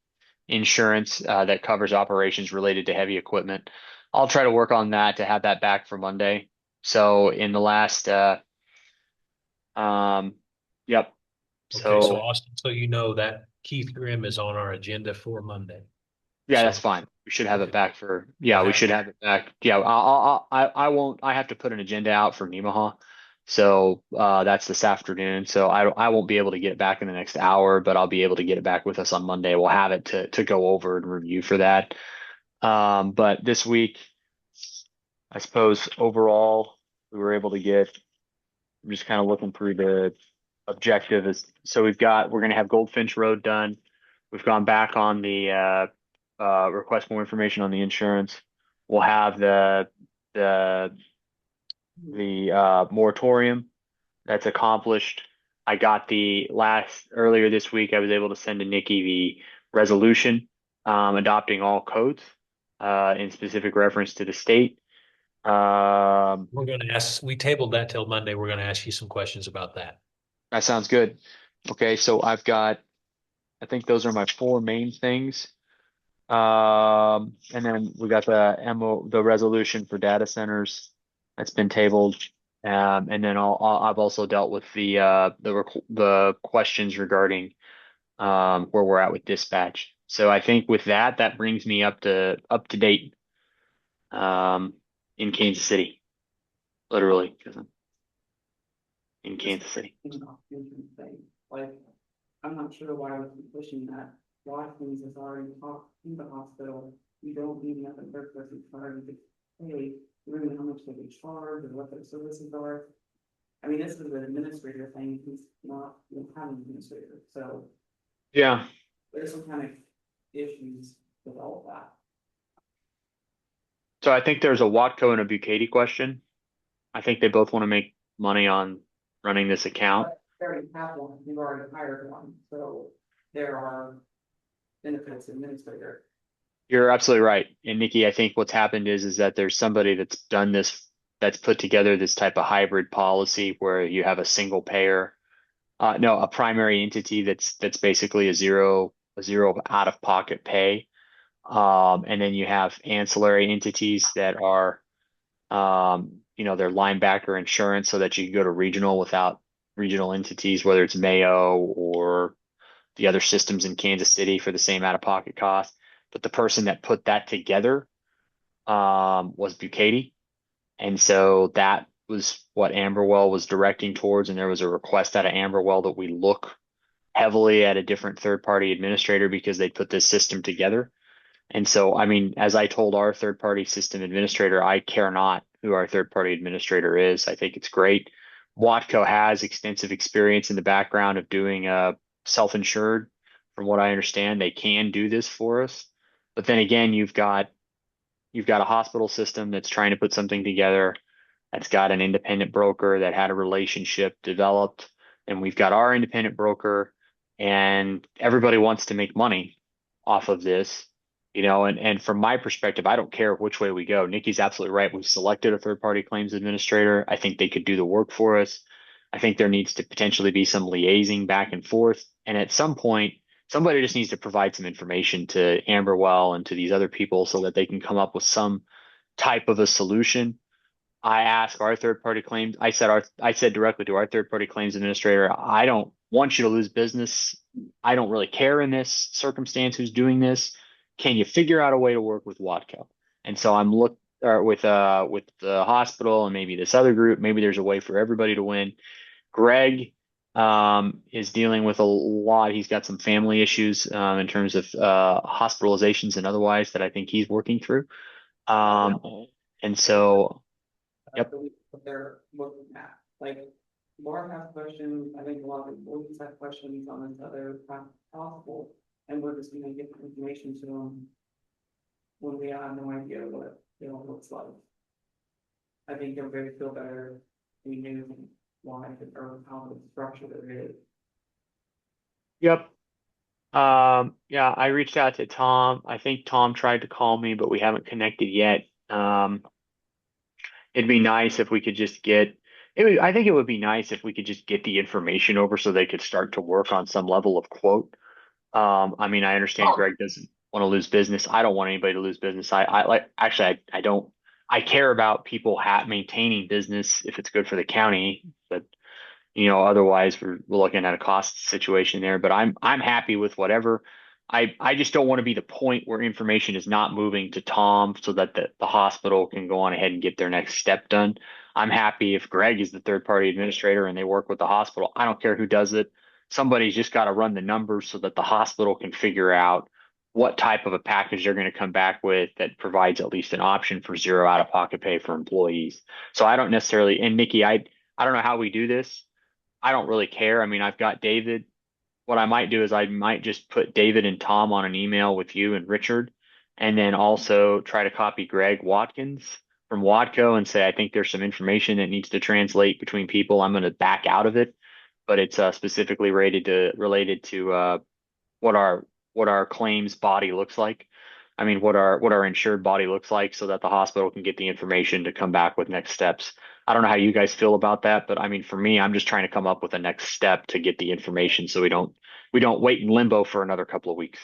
insurance that covers operations related to heavy equipment. I'll try to work on that to have that back for Monday. So in the last yep. okay, so So Austin, so you know that Keith Grimm is on our agenda for Monday. yeah, So- that's fine. We should have it Okay. back for yeah, we should have it back. Yeah, I won't I have to put an agenda out for Nemaha. So that's this afternoon. So I won't be able to get it back in the next hour, but I'll be able to get it back with us on Monday. We'll have it to go over and review for that. But this week, I suppose overall we were able to get, I'm just kind of looking through the objective is, so we're going to have Goldfinch Road done. We've gone back on the request more information on the insurance. We'll have the moratorium that's accomplished. I got earlier this week, I was able to send to Nikki the resolution adopting all codes in specific reference to the state. We're going to ask, we tabled that till Monday. We're going to ask you some questions about that. That sounds good. Okay, so I think those are my four main things. And then we got the resolution for data centers that's been tabled. And then I've also dealt with the questions regarding where we're at with dispatch. So I think with that brings me up to date in Kansas City, literally, 'cause I'm in Kansas City. Thing. Like, I'm not sure why I would be pushing that. Watkins has already talked to the hospital. You don't need another third person charge to pay, really how much they charge or what their services are. I mean, this is an administrator thing, he's not, you don't have an administrator, so Yeah. there's some kind of issues with all of that. So I think there's a Watco and a Bucati question. I think they both want to make money on running this account. They already have one, you've already hired one, so there are benefits administrator. You're absolutely right. And Nikki, I think what's happened is that there's somebody that's done this, that's put together this type of hybrid policy where you have a single payer, no, a primary entity that's basically a zero out of pocket pay. And then you have ancillary entities that are, they're linebacker insurance so that you can go to regional without regional entities, whether it's Mayo or the other systems in Kansas City for the same out of pocket cost. But the person that put that together was Bucati. And so that was what Amberwell was directing towards. And there was a request out of Amberwell that we look heavily at a different third-party administrator because they put this system together. And so, I mean, as I told our third-party system administrator, I care not who our third-party administrator is. I think it's great. Watco has extensive experience in the background of doing self-insured. From what I understand, they can do this for us. But then again, you've got a hospital system that's trying to put something together that's got an independent broker that had a relationship developed, and we've got our independent broker, and everybody wants to make money off of this, and from my perspective, I don't care which way we go. Nikki's absolutely right. We've selected a third-party claims administrator. I think they could do the work for us. I think there needs to potentially be some liaising back and forth. And at some point, somebody just needs to provide some information to Amberwell and to these other people so that they can come up with some type of a solution. I asked our third-party claims. I said directly to our third-party claims administrator, I don't want you to lose business. I don't really care in this circumstance who's doing this. Can you figure out a way to work with Watco? And so I'm with the hospital and maybe this other group. Maybe there's a way for everybody to win. Greg is dealing with a lot. He's got some family issues in terms of hospitalizations and otherwise that I think he's working through. And so, yep. What they're looking at, like, Laura has questions, I think a lot of employees have questions on this other possible, and we're just gonna get the information to them when we have no idea what it all looks like. I think everybody would feel better if we knew why or how the structure there is. Yep. Yeah, I reached out to Tom. I think Tom tried to call me, but we haven't connected yet. It'd be nice if we could just I think it would be nice if we could just get the information over so they could start to work on some level of quote. I mean, I understand Greg doesn't want to lose business. I don't want anybody to lose business. I don't. I care about people maintaining business if it's good for the county, but otherwise we're looking at a cost situation there. But I'm happy with whatever. I just don't want to be the point where information is not moving to Tom so that the hospital can go on ahead and get their next step done. I'm happy if Greg is the third party administrator and they work with the hospital. I don't care who does it. Somebody's just got to run the numbers so that the hospital can figure out what type of a package they're going to come back with that provides at least an option for zero out-of-pocket pay for employees. So I don't necessarily, and Nikki, I don't know how we do this. I don't really care. I mean, I've got David. What I might do is I might just put David and Tom on an email with you and Richard, and then also try to copy Greg Watkins from Watco and say, I think there's some information that needs to translate between people. I'm going to back out of it, but it's specifically related to what our claims body looks like. I mean, what our insured body looks like so that the hospital can get the information to come back with next steps. I don't know how you guys feel about that, but I mean, for me, I'm just trying to come up with a next step to get the information so we don't wait in limbo for another couple of weeks.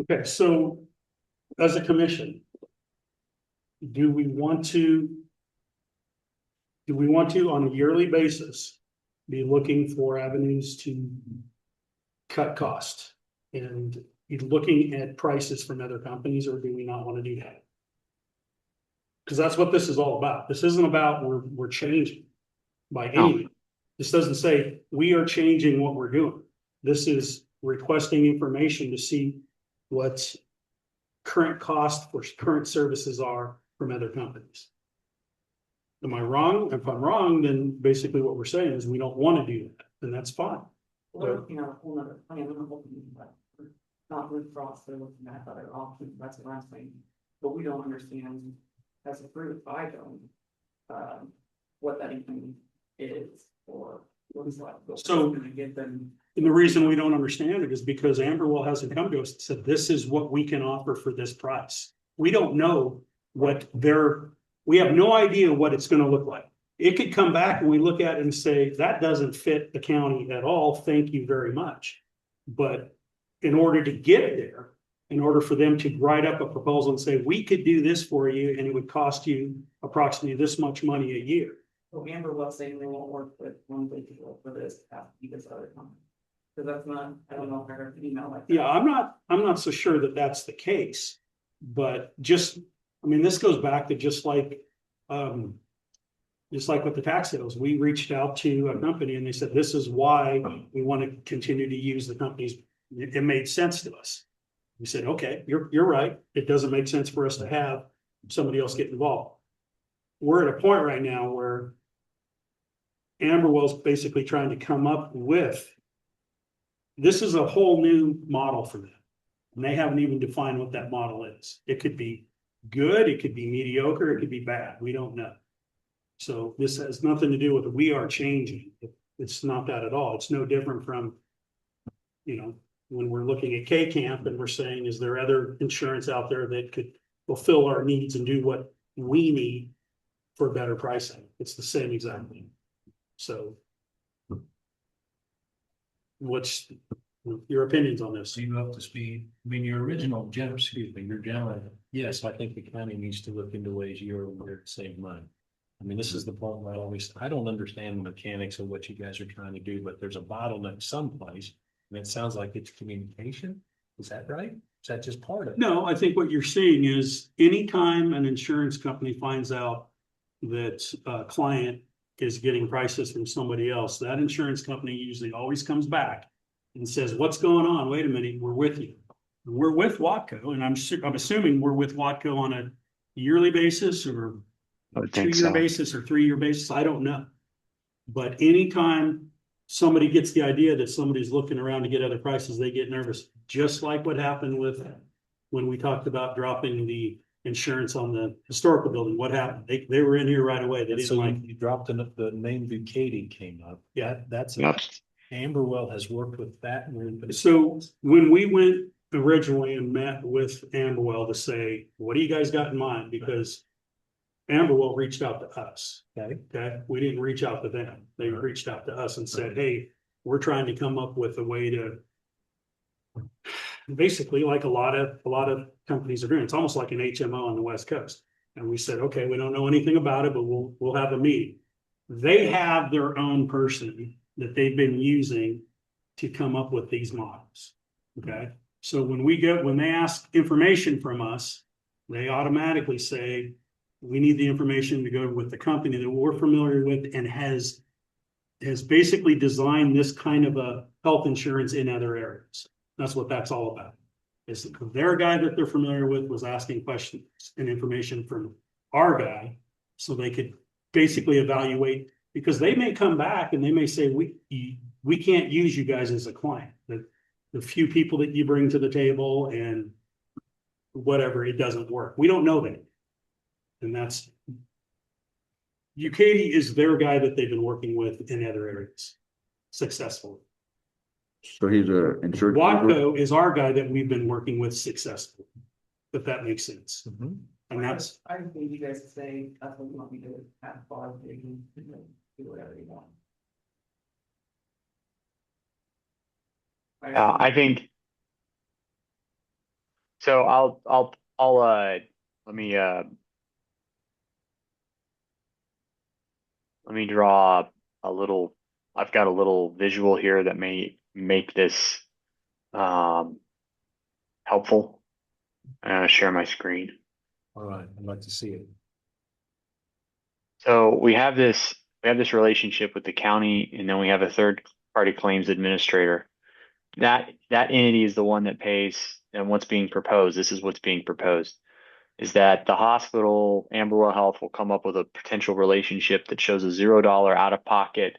Okay, so as a commission, do we want to on a yearly basis be looking for avenues to cut costs and be looking at prices from other companies, or do we not want to do that? Because that's what this is all about. This isn't about we're changing by any means. This doesn't say we are changing what we're doing. This is requesting information to see what current cost for current services are from other companies. Am I wrong? If I'm wrong, then basically what we're saying is we don't want to do that, and that's fine. We're looking at a whole nother plan, we're looking at not with Frost, they're looking at other options, that's what I'm saying. But we don't understand as a group, I don't, what that even is, or what is like. So- Gonna give them. And the reason we don't understand it is because Amberwell hasn't come to us and said, this is what we can offer for this price. We don't know we have no idea what it's gonna look like. It could come back and we look at it and say, that doesn't fit the county at all, thank you very much. But in order to get there, in order for them to write up a proposal and say, we could do this for you and it would cost you approximately this much money a year. So Amberwell saying they won't work with one big deal for this, have to be this other company. Cause that's not, I don't know if I heard an email like that. Yeah, I'm not so sure that that's the case, but this goes back to just like, Just like with the tax sales, we reached out to a company and they said, this is why we want to continue to use the companies. It made sense to us. We said, okay, you're right. It doesn't make sense for us to have somebody else get involved. We're at a point right now where Amberwell's basically trying to come up with, this is a whole new model for them. And they haven't even defined what that model is. It could be good, it could be mediocre, it could be bad. We don't know. So this has nothing to do with we are changing. It's not that at all. It's no different from, you know, when we're looking at K-Camp and we're saying, is there other insurance out there that could fulfill our needs and do what we need for better pricing? It's the same exact thing. So what's your opinions on this? So you up to speed? I mean, your original your general, yes, I think the county needs to look into ways you're to save money. I mean, this is the point where I don't understand the mechanics of what you guys are trying to do, but there's a bottleneck someplace. And it sounds like it's communication. Is that right? Is that just part of it? No, I think what you're seeing is anytime an insurance company finds out that a client is getting prices from somebody else, that insurance company usually always comes back and says, what's going on? Wait a minute, we're with you. We're with Watco, and I'm assuming we're with Watco on a yearly basis or I would think 2-year so. basis or 3-year basis. I don't know. But anytime somebody gets the idea that somebody's looking around to get other prices, they get nervous. Just like what happened with when we talked about dropping the insurance on the historical building. What happened? They were in here right away. They didn't So like, you dropped the name Bucati came up. Yeah. That's, Yep. Amberwell has worked with that group. so when we went originally and met with Amberwell to say, what do you guys got in mind? Because Amberwell reached out to us. Okay, we didn't reach out to them. They reached out to us and said, hey, we're trying to come up with a way to basically like a lot of companies are doing. It's almost like an HMO on the West Coast. And we said, okay, we don't know anything about it, but we'll have a meeting. They have their own person that they've been using to come up with these models. Okay, so when they ask information from us, they automatically say, we need the information to go with the company that we're familiar with and has basically designed this kind of a health insurance in other areas. That's what that's all about. Is their guy that they're familiar with was asking questions and information from our guy so they could basically evaluate, because they may come back and they may say, we can't use you guys as a client. The few people that you bring to the table and whatever, it doesn't work. We don't know that. And that's Bucati is their guy that they've been working with in other areas successfully. So he's a insured. Watco is our guy that we've been working with successfully, if that makes sense. And that's, I just need you guys to say, that's what you want me to have fun, you can do whatever you want. I think. So let me draw a little, I've got a little visual here that may make this helpful. I'm gonna share my screen. All right, I'd like to see it. So we have this relationship with the county, and then we have a third party claims administrator. That entity is the one that pays, and what's being proposed, this is what's being proposed, is that the hospital, Amberwell Health, will come up with a potential relationship that shows a $0 out of pocket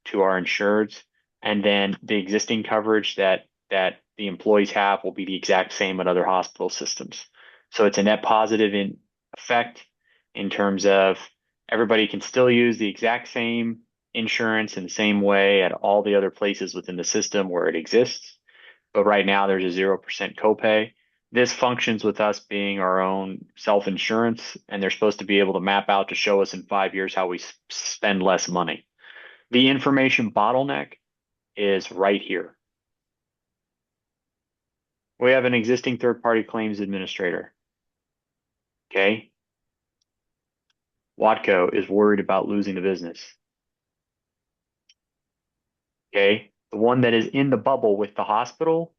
to our insureds, and then the existing coverage that the employees have will be the exact same at other hospital systems. So it's a net positive in effect in terms of everybody can still use the exact same insurance in the same way at all the other places within the system where it exists. But right now there's a 0% copay. This functions with us being our own self-insurance, and they're supposed to be able to map out to show us in 5 years how we spend less money. The information bottleneck is right here. We have an existing third-party claims administrator. Okay. Watco is worried about losing the business. Okay. The one that is in the bubble with the hospital,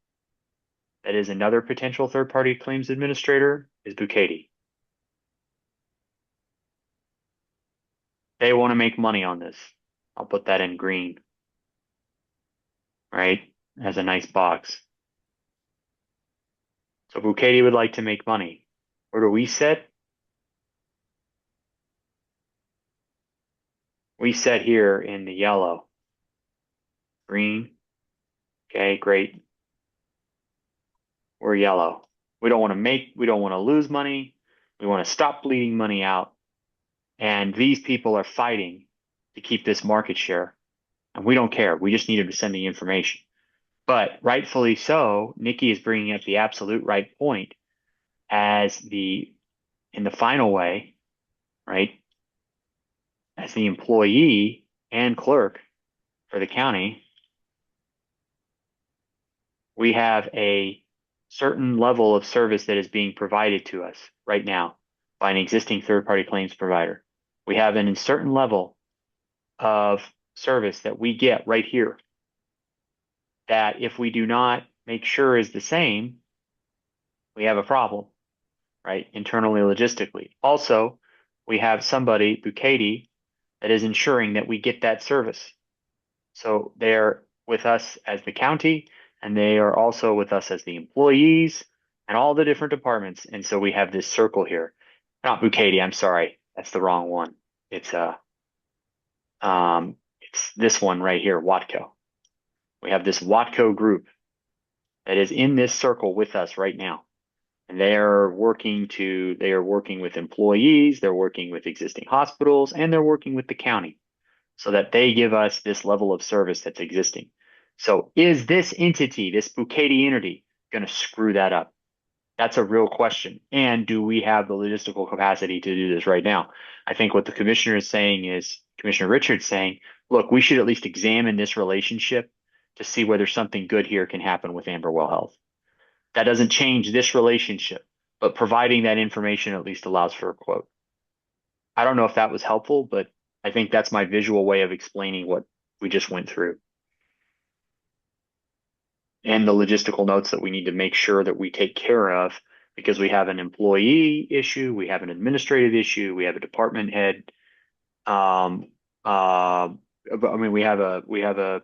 that is another potential third-party claims administrator, is Bucati. They want to make money on this. I'll put that in green. Right? As a nice box. So Bukaty would like to make money. Where do we sit? We sit here in the yellow. Green. Okay, great. We're yellow. We don't want to lose money. We want to stop bleeding money out. And these people are fighting to keep this market share. And we don't care. We just need them to send the information. But rightfully so, Nikki is bringing up the absolute right point in the final way, right? As the employee and clerk for the county, we have a certain level of service that is being provided to us right now by an existing third-party claims provider. We have a certain level of service that we get right here that if we do not make sure is the same, we have a problem, right? Internally, logistically. Also, we have somebody, Bukaty, that is ensuring that we get that service. So they're with us as the county, and they are also with us as the employees and all the different departments. And so we have this circle here. Not Bukaty, I'm sorry. That's the wrong one. It's this one right here, Watco. We have this Watco group that is in this circle with us right now. And they are working with employees, they're working with existing hospitals, and they're working with the county so that they give us this level of service that's existing. So is this entity, this Bukaty entity, going to screw that up? That's a real question. And do we have the logistical capacity to do this right now? I think what the commissioner is saying is, Commissioner Richards saying, look, we should at least examine this relationship to see whether something good here can happen with Amberwell Health. That doesn't change this relationship, but providing that information at least allows for a quote. I don't know if that was helpful, but I think that's my visual way of explaining what we just went through. And the logistical notes that we need to make sure that we take care of, because we have an employee issue, we have an administrative issue, we have a department head. I mean, we have an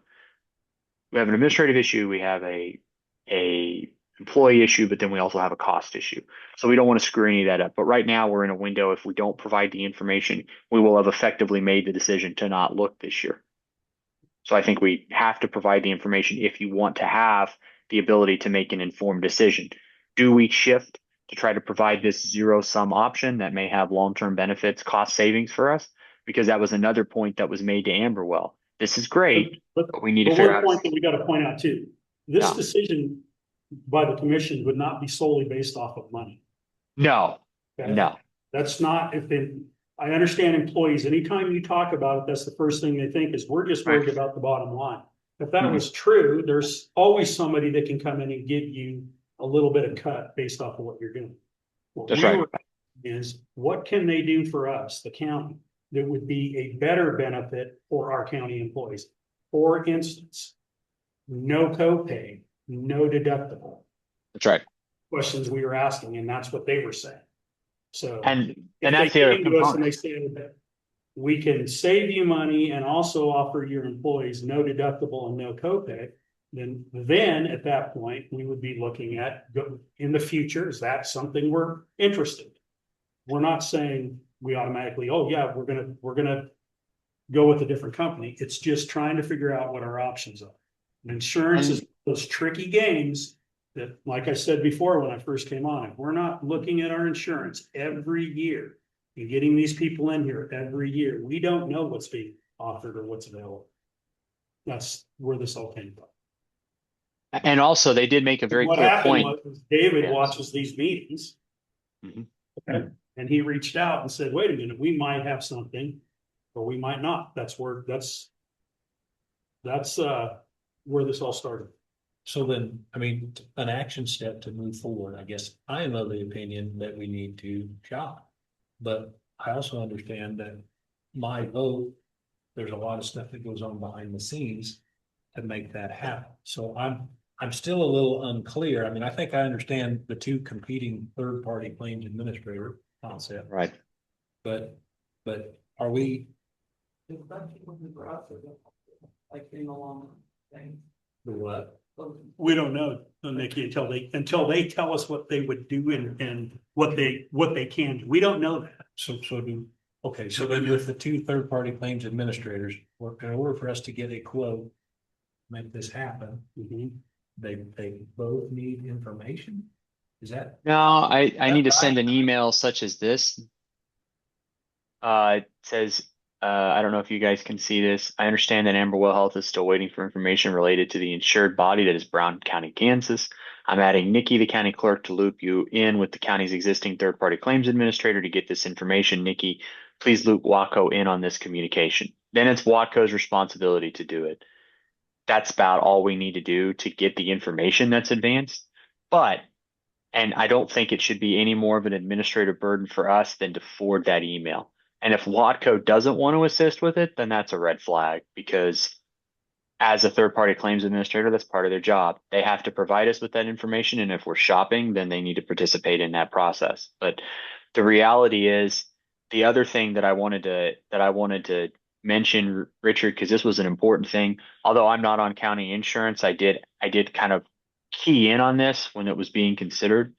administrative issue, we have a employee issue, but then we also have a cost issue. So we don't want to screw any of that up. But right now we're in a window. If we don't provide the information, we will have effectively made the decision to not look this year. So I think we have to provide the information if you want to have the ability to make an informed decision. Do we shift to try to provide this zero-sum option that may have long-term benefits, cost savings for us? Because that was another point that was made to Amberwell. This is great, but we need to But figure one out. point that we got to point out too, this Yeah. decision by the commission would not be solely based off of money. No, Okay? no, That's not, I understand employees, anytime you talk about it, that's the first thing they think is we're just worried Right. about the bottom line. If that Mhm. was true, there's always somebody that can come in and give you a little bit of cut based off of what you're doing. What That's we right. were Is what can they do for us, the county, that would be a better benefit for our county employees? For instance, no copay, no deductible. That's right. Questions we were asking, and that's what they were saying. So. And If that's they the other came to us and they component. said that we can save you money and also offer your employees no deductible and no copay, then at that point, we would be looking at in the future, is that something we're interested in? We're not saying we automatically, oh yeah, we're gonna go with a different company. It's just trying to figure out what our options are. And insurance is those tricky games that, like I said before, when I first came on, if we're not looking at our insurance every year and getting these people in here every year, we don't know what's being offered or what's available. That's where this all came from. And also, they did make a very What clear happened point. was David Yes. watches these meetings. Mhm. And he reached out and said, wait a minute, we might have something, or we might not. That's where this all started. So then, I mean, an action step to move forward, I guess I am of the opinion that we need to shop. But I also understand that my vote, there's a lot of stuff that goes on behind the scenes to make that happen. So I'm still a little unclear. I mean, I think I understand the two competing third-party claims administrator concept. Right. But are we Like in the long thing. The what? We don't know, Nikki, until they tell us what they would do and what they can do. We don't know that. Okay, so then with the two third-party claims administrators, in order for us to get a quote, make this happen, they both need information? Is that? No, I need to send an email such as this. It says, I don't know if you guys can see this. I understand that Amber Well Health is still waiting for information related to the insured body that is Brown County, Kansas. I'm adding Nikki, the county clerk, to loop you in with the county's existing third-party claims administrator to get this information. Nikki, please loop Watco in on this communication. Then it's Watco's responsibility to do it. That's about all we need to do to get the information that's advanced. And I don't think it should be any more of an administrative burden for us than to forward that email. And if Watco doesn't want to assist with it, then that's a red flag because as a third-party claims administrator, that's part of their job. They have to provide us with that information. And if we're shopping, then they need to participate in that process. But the reality is the other thing that I wanted to mention, Richard, because this was an important thing. Although I'm not on county insurance, I did kind of key in on this when it was being considered.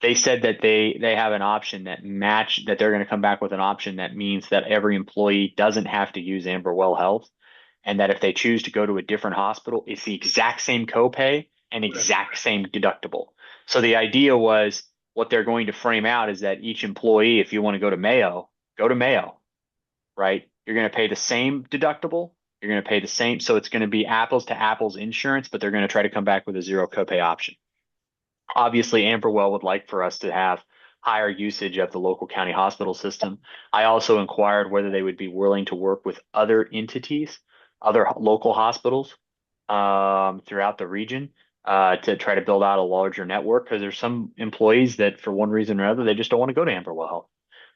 They said that they have an option that they're going to come back with an option that means that every employee doesn't have to use Amber Well Health, and that if they choose to go to a different hospital, it's the exact same copay and exact same deductible. So the idea was what they're going to frame out is that each employee, if you want to go to Mayo, right? You're going to pay the same deductible. You're going to pay the same. So it's going to be apples to apples insurance, but they're going to try to come back with a zero copay option. Obviously, Amberwell would like for us to have higher usage of the local county hospital system. I also inquired whether they would be willing to work with other entities, other local hospitals throughout the region to try to build out a larger network because there's some employees that for one reason or another, they just don't want to go to Amberwell Health,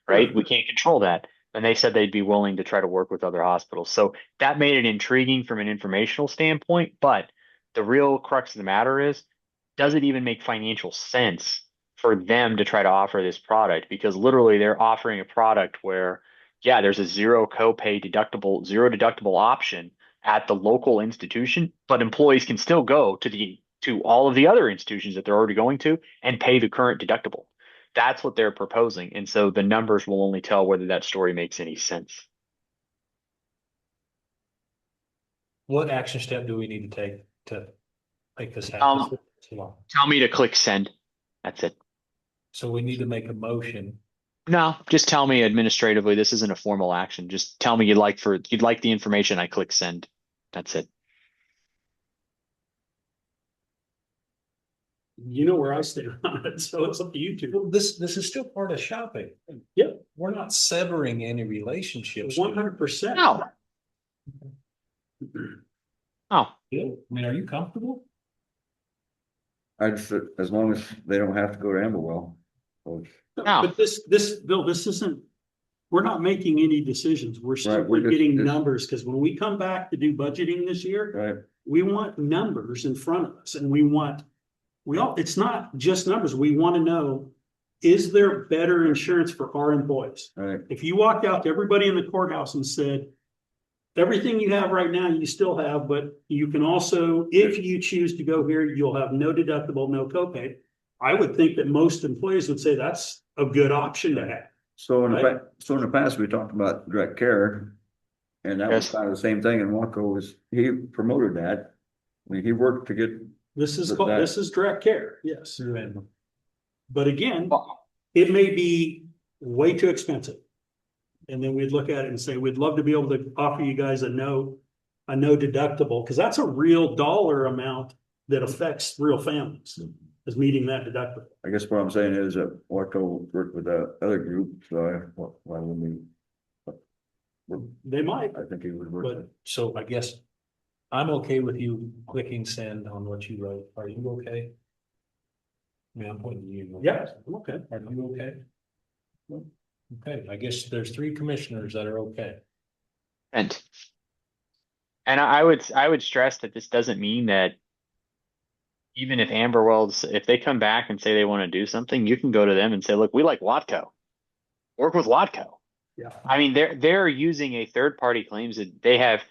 right? We can't control that. And they said they'd be willing to try to work with other hospitals. So that made it intriguing from an informational standpoint. But the real crux of the matter is, does it even make financial sense for them to try to offer this product? Because literally they're offering a product where, yeah, there's a zero deductible option at the local institution, but employees can still go to all of the other institutions that they're already going to and pay the current deductible. That's what they're proposing. And so the numbers will only tell whether that story makes any sense. What action step do we need to take to make this happen? Tell me to click send. That's it. So we need to make a motion. No, just tell me administratively, this isn't a formal action. Just tell me you'd like the information. I click send. That's it. You know where I stand on it, so it's up to you two. Well, this is still part of shopping. Yep. We're not severing any relationships. 100%. No. Oh, I mean, are you comfortable? As long as they don't have to go to Amberwell. So But Bill, this isn't, we're not making any decisions. We're we're simply just- getting just- numbers, because when we come back to do budgeting this year, Right, we want numbers in front of us, and it's not just numbers. We want to know, is there better insurance for our employees? right. If you walked out to everybody in the courthouse and said, everything you have right now, you still have, but you can also, if you choose to go here, you'll have no deductible, no copay. I would think that most employees would say that's a good option to have. So in the past, we talked about direct care. And that was Yes. kind of the same thing, and he promoted that. I mean, he worked to get, This is But this is direct care, yes. Through Amber. But again, it may be way too expensive. And then we'd look at it and say, we'd love to be able to offer you guys a no deductible, because that's a real dollar amount that affects real families, is meeting that deductible. I guess what I'm saying is that Waco worked with that other group, so why wouldn't They might, I think he would work. but So I guess I'm okay with you clicking send on what you wrote. Are you okay? I mean, I'm pointing to you. yeah, I'm okay. Are you okay? Okay, I guess there's 3 commissioners that are okay. and I would stress that this doesn't mean that even if if they come back and say they want to do something, you can go to them and say, look, we like Watco. Work with Watco. Yeah. I mean, they're using a third party claims that they have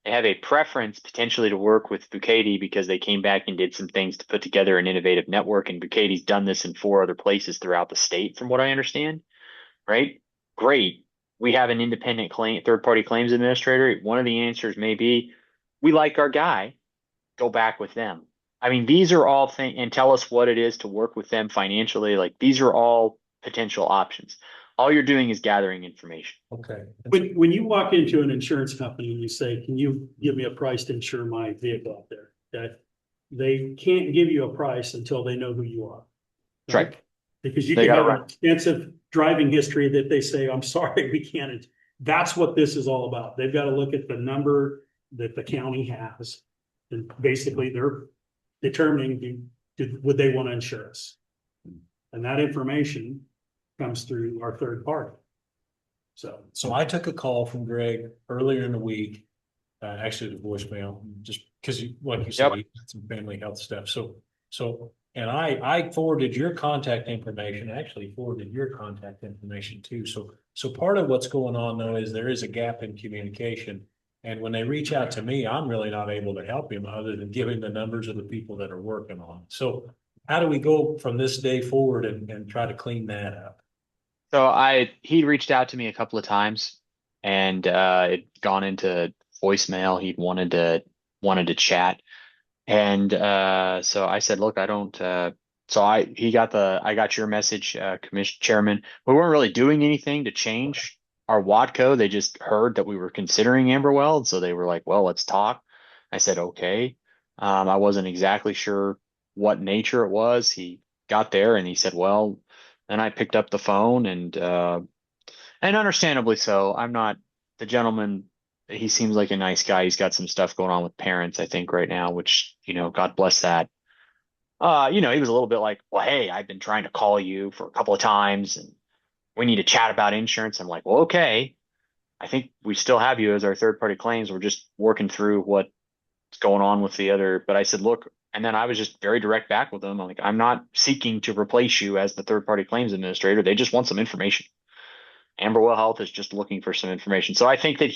a preference potentially to work with Bucati because they came back and did some things to put together an innovative network, and Bucati's done this in 4 other places throughout the state, from what I understand. Right? Great. We have an independent third party claims administrator. One of the answers may be, we like our guy, go back with them. I mean, these are all things, and tell us what it is to work with them financially. Like, these are all potential options. All you're doing is gathering information. Okay. When you walk into an insurance company and you say, can you give me a price to insure my vehicle out there? Okay. They can't give you a price until they know who you are. Right. Because you They can gotta have an run. extensive driving history that they say, I'm sorry, we can't. That's what this is all about. They've got to look at the number that the county has. And basically they're determining, would they want to insure us? And that information comes through our third party. So I took a call from Greg earlier in the week, actually the voicemail, just because like you said, Yep. he had some family health stuff. And I forwarded your contact information, actually forwarded your contact information too. So part of what's going on though is there is a gap in communication. And when they reach out to me, I'm really not able to help him other than giving the numbers of the people that are working on it. So how do we go from this day forward and try to clean that up? So he reached out to me a couple of times, and it gone into voicemail. He'd wanted to chat. And so I said, look, I don't so I got your message, Commission Chairman. We weren't really doing anything to change our WADCO. They just heard that we were considering Amberwell, so they were like, well, let's talk. I said, okay. I wasn't exactly sure what nature it was. He got there and he said, well, then I picked up the phone, and understandably so. I'm not the gentleman. He seems like a nice guy. He's got some stuff going on with parents, I think, right now, which, God bless that. He was a little bit like, well, hey, I've been trying to call you for a couple of times and we need to chat about insurance. I'm like, well, okay. I think we still have you as our third party claims. We're just working through what's going on with the other. But I said, look, and then I was just very direct back with them. I'm like, I'm not seeking to replace you as the third party claims administrator. They just want some information. Amberwell Health is just looking for some information. So I think that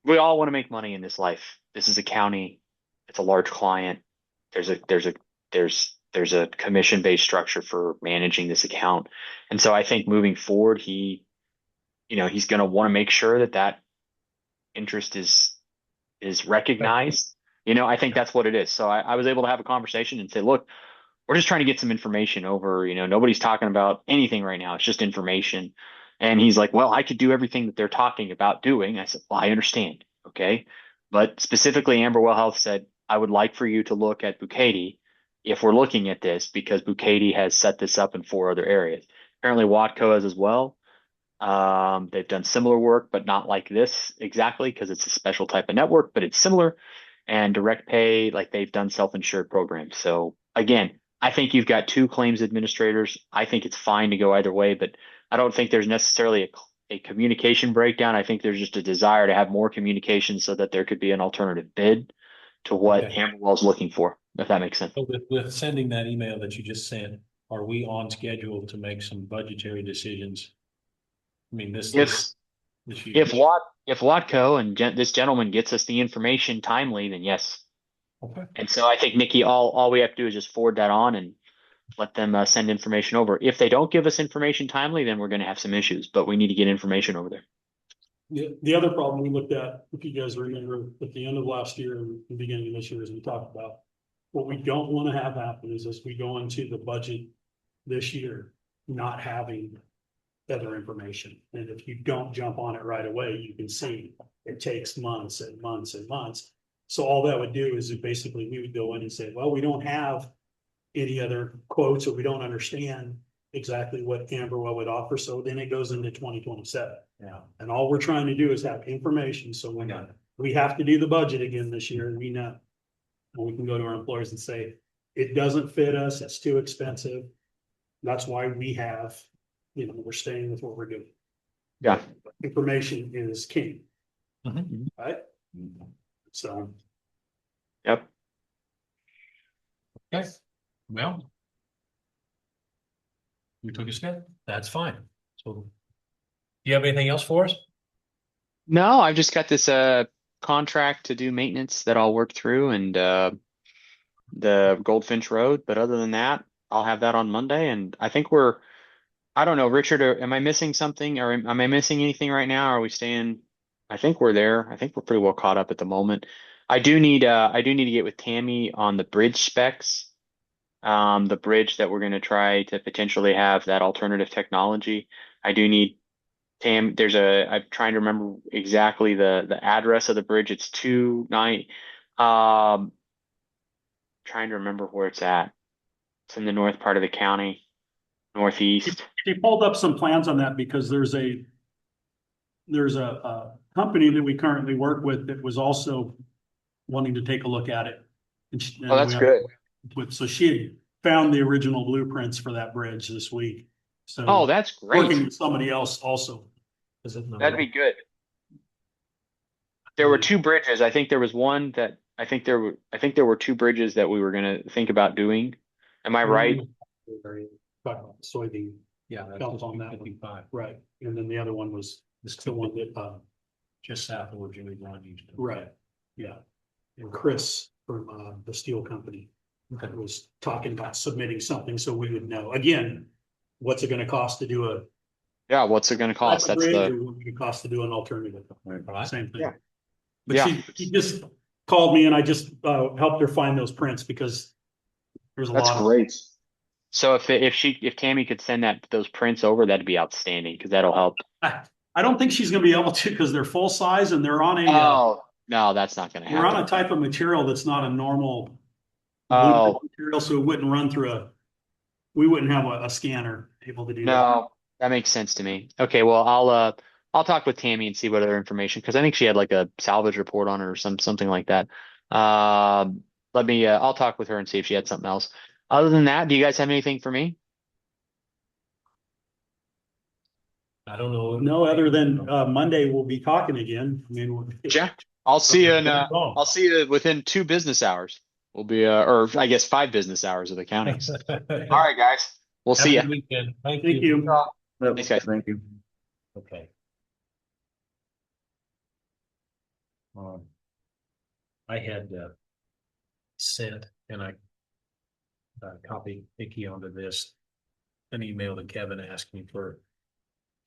we all want to make money in this life. This is a county. It's a large client. There's a commission-based structure for managing this account. And so I think moving forward, he's going to want to make sure that interest is recognized. I think that's what it is. So I was able to have a conversation and say, look, we're just trying to get some information over, nobody's talking about anything right now. It's just information. And he's like, well, I could do everything that they're talking about doing. I said, well, I understand. Okay. But specifically, Amberwell Health said, I would like for you to look at Bucati if we're looking at this, because Bucati has set this up in 4 other areas. Apparently Watco has as well. They've done similar work, but not like this exactly, because it's a special type of network, but it's similar. And Direct Pay, like, they've done self-insured programs. So again, I think you've got 2 claims administrators. I think it's fine to go either way, but I don't think there's necessarily a communication breakdown. I think there's just a desire to have more communication so that there could be an alternative bid to what Okay. Amberwell's looking for, if that makes sense. So with sending that email that you just sent, are we on schedule to make some budgetary decisions? I mean, this year. If Watco and this gentleman gets us the information timely, then yes. Okay. And so I think, Nikki, all we have to do is just forward that on and let them send information over. If they don't give us information timely, then we're going to have some issues, but we need to get information over there. The other problem we looked at, if you guys remember, at the end of last year and the beginning of this year, as we talked about, what we don't want to have happen is as we go into the budget this year, not having other information. And if you don't jump on it right away, you can see it takes months and months and months. So all that would do is basically we would go in and say, well, we don't have any other quotes, or we don't understand exactly what Amberwell would offer. So then it goes into 2027. Yeah. And all we're trying to do is have information. So when we have to do the budget again this year, and we know, and we can go to our employers and say, it doesn't fit us, it's too expensive. That's why we have, we're staying with what we're doing. Yeah. Information is king. Mhm. Right? So. Yep. Okay, well. We took a step, that's fine. So, do you have anything else for us? No, I've just got this contract to do maintenance that I'll work through and the Goldfinch Road, but other than that, I'll have that on Monday and I think I don't know, Richard, am I missing something or am I missing anything right now? Are we staying? I think we're there. I think we're pretty well caught up at the moment. I do need to get with Tammy on the bridge specs. The bridge that we're going to try to potentially have that alternative technology. I do need I'm trying to remember exactly the address of the bridge. It's 29, trying to remember where it's at. It's in the north part of the county, northeast. She pulled up some plans on that because there's a company that we currently work with that was also wanting to take a look at it. And Oh, that's good. So she had found the original blueprints for that bridge this week. So Oh, that's working great. with somebody else also. That'd be good. There were two bridges. I think there was one that I think there were two bridges that we were gonna think about doing. Am I right? Soybean, Yeah, that's Felt on that one. 55, right. And then the other one was the one that, just south of where Jimmy Bond used to. right, yeah. And Chris from, the steel company was talking about submitting something so we would know. Again, what's it gonna cost to do a Yeah, what's it gonna cost? That's bridge, the, or what would it cost to do an alternative? Right. Same thing. Yeah. But Yeah. she just called me and I just helped her find those prints because there's a that's lot of. great. So if Tammy could send those prints over, that'd be outstanding because that'll help. I don't think she's gonna be able to because they're full size and they're on Oh, no, that's not gonna we're on a happen. type of material that's not a normal Oh, material, so it wouldn't run through we wouldn't have a scanner able to do that. no, that makes sense to me. Okay, well, I'll talk with Tammy and see what other information, because I think she had like a salvage report on it or something like that. I'll talk with her and see if she had something else. Other than that, do you guys have anything for me? I don't know. No, other than Monday we'll be talking again. I mean, Yeah, I'll see you Oh. I'll see you within 2 business hours. We'll be or I guess 5 business hours of the counties. All right, guys. We'll see Have a you. good weekend. Thank thank you. you. Thanks, guys. Thank you. Okay. I had sent and I copied Nikki onto this, an email to Kevin asking for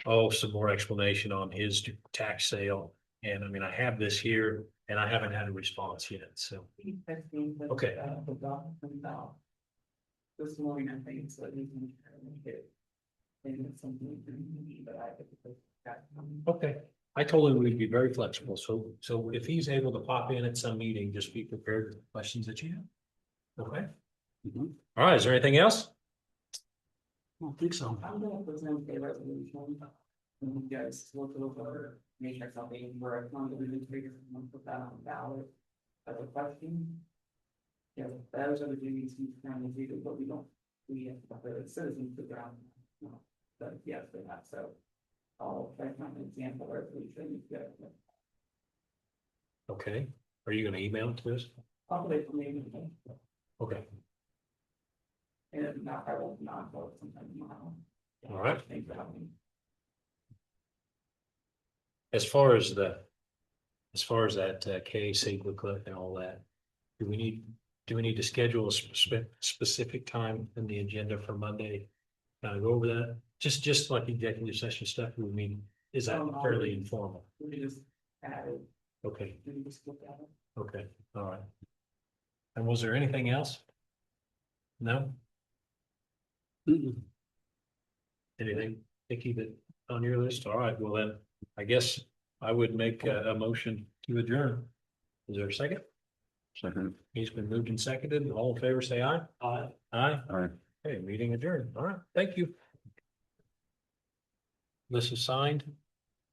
some more explanation on his tax sale. And I mean, I have this here and I haven't had a response yet, so. Okay. The document out. This morning, I think, so he can make it. And it's something we can need, but I think. Okay, I told him we'd be very flexible, so if he's able to pop in at some meeting, just be prepared with the questions that you have. Okay? Mhm. All right, is there anything else? I don't think so. I'm gonna present a resolution. And you guys look over, make sure something where it's not gonna be triggered, and put that on the ballot. As a question. Yeah, those are the duties we kind of do, but we don't, we have the citizens to ground. But yes, they have, so. I'll try to find an example resolution. Yeah. Okay, are you gonna email it to us? I'll put it for me. Okay, And if not, I will not vote sometime tomorrow. all right. Thanks for having me. As far as that KAC booklet and all that, do we need to schedule a specific time in the agenda for Monday? Kind of go over that, just like executive session stuff, we mean, is that fairly informal? We just added, Okay, we just look at it. okay, all right. And was there anything else? No, Mm-mm. anything, Nikki, that on your list? All right, well then, I guess I would make a motion to adjourn. Is there a second? Second. He's been moved and seconded. All in favor, say aye. Aye. Aye. All right. Okay, meeting adjourned. All right, thank you. This is signed.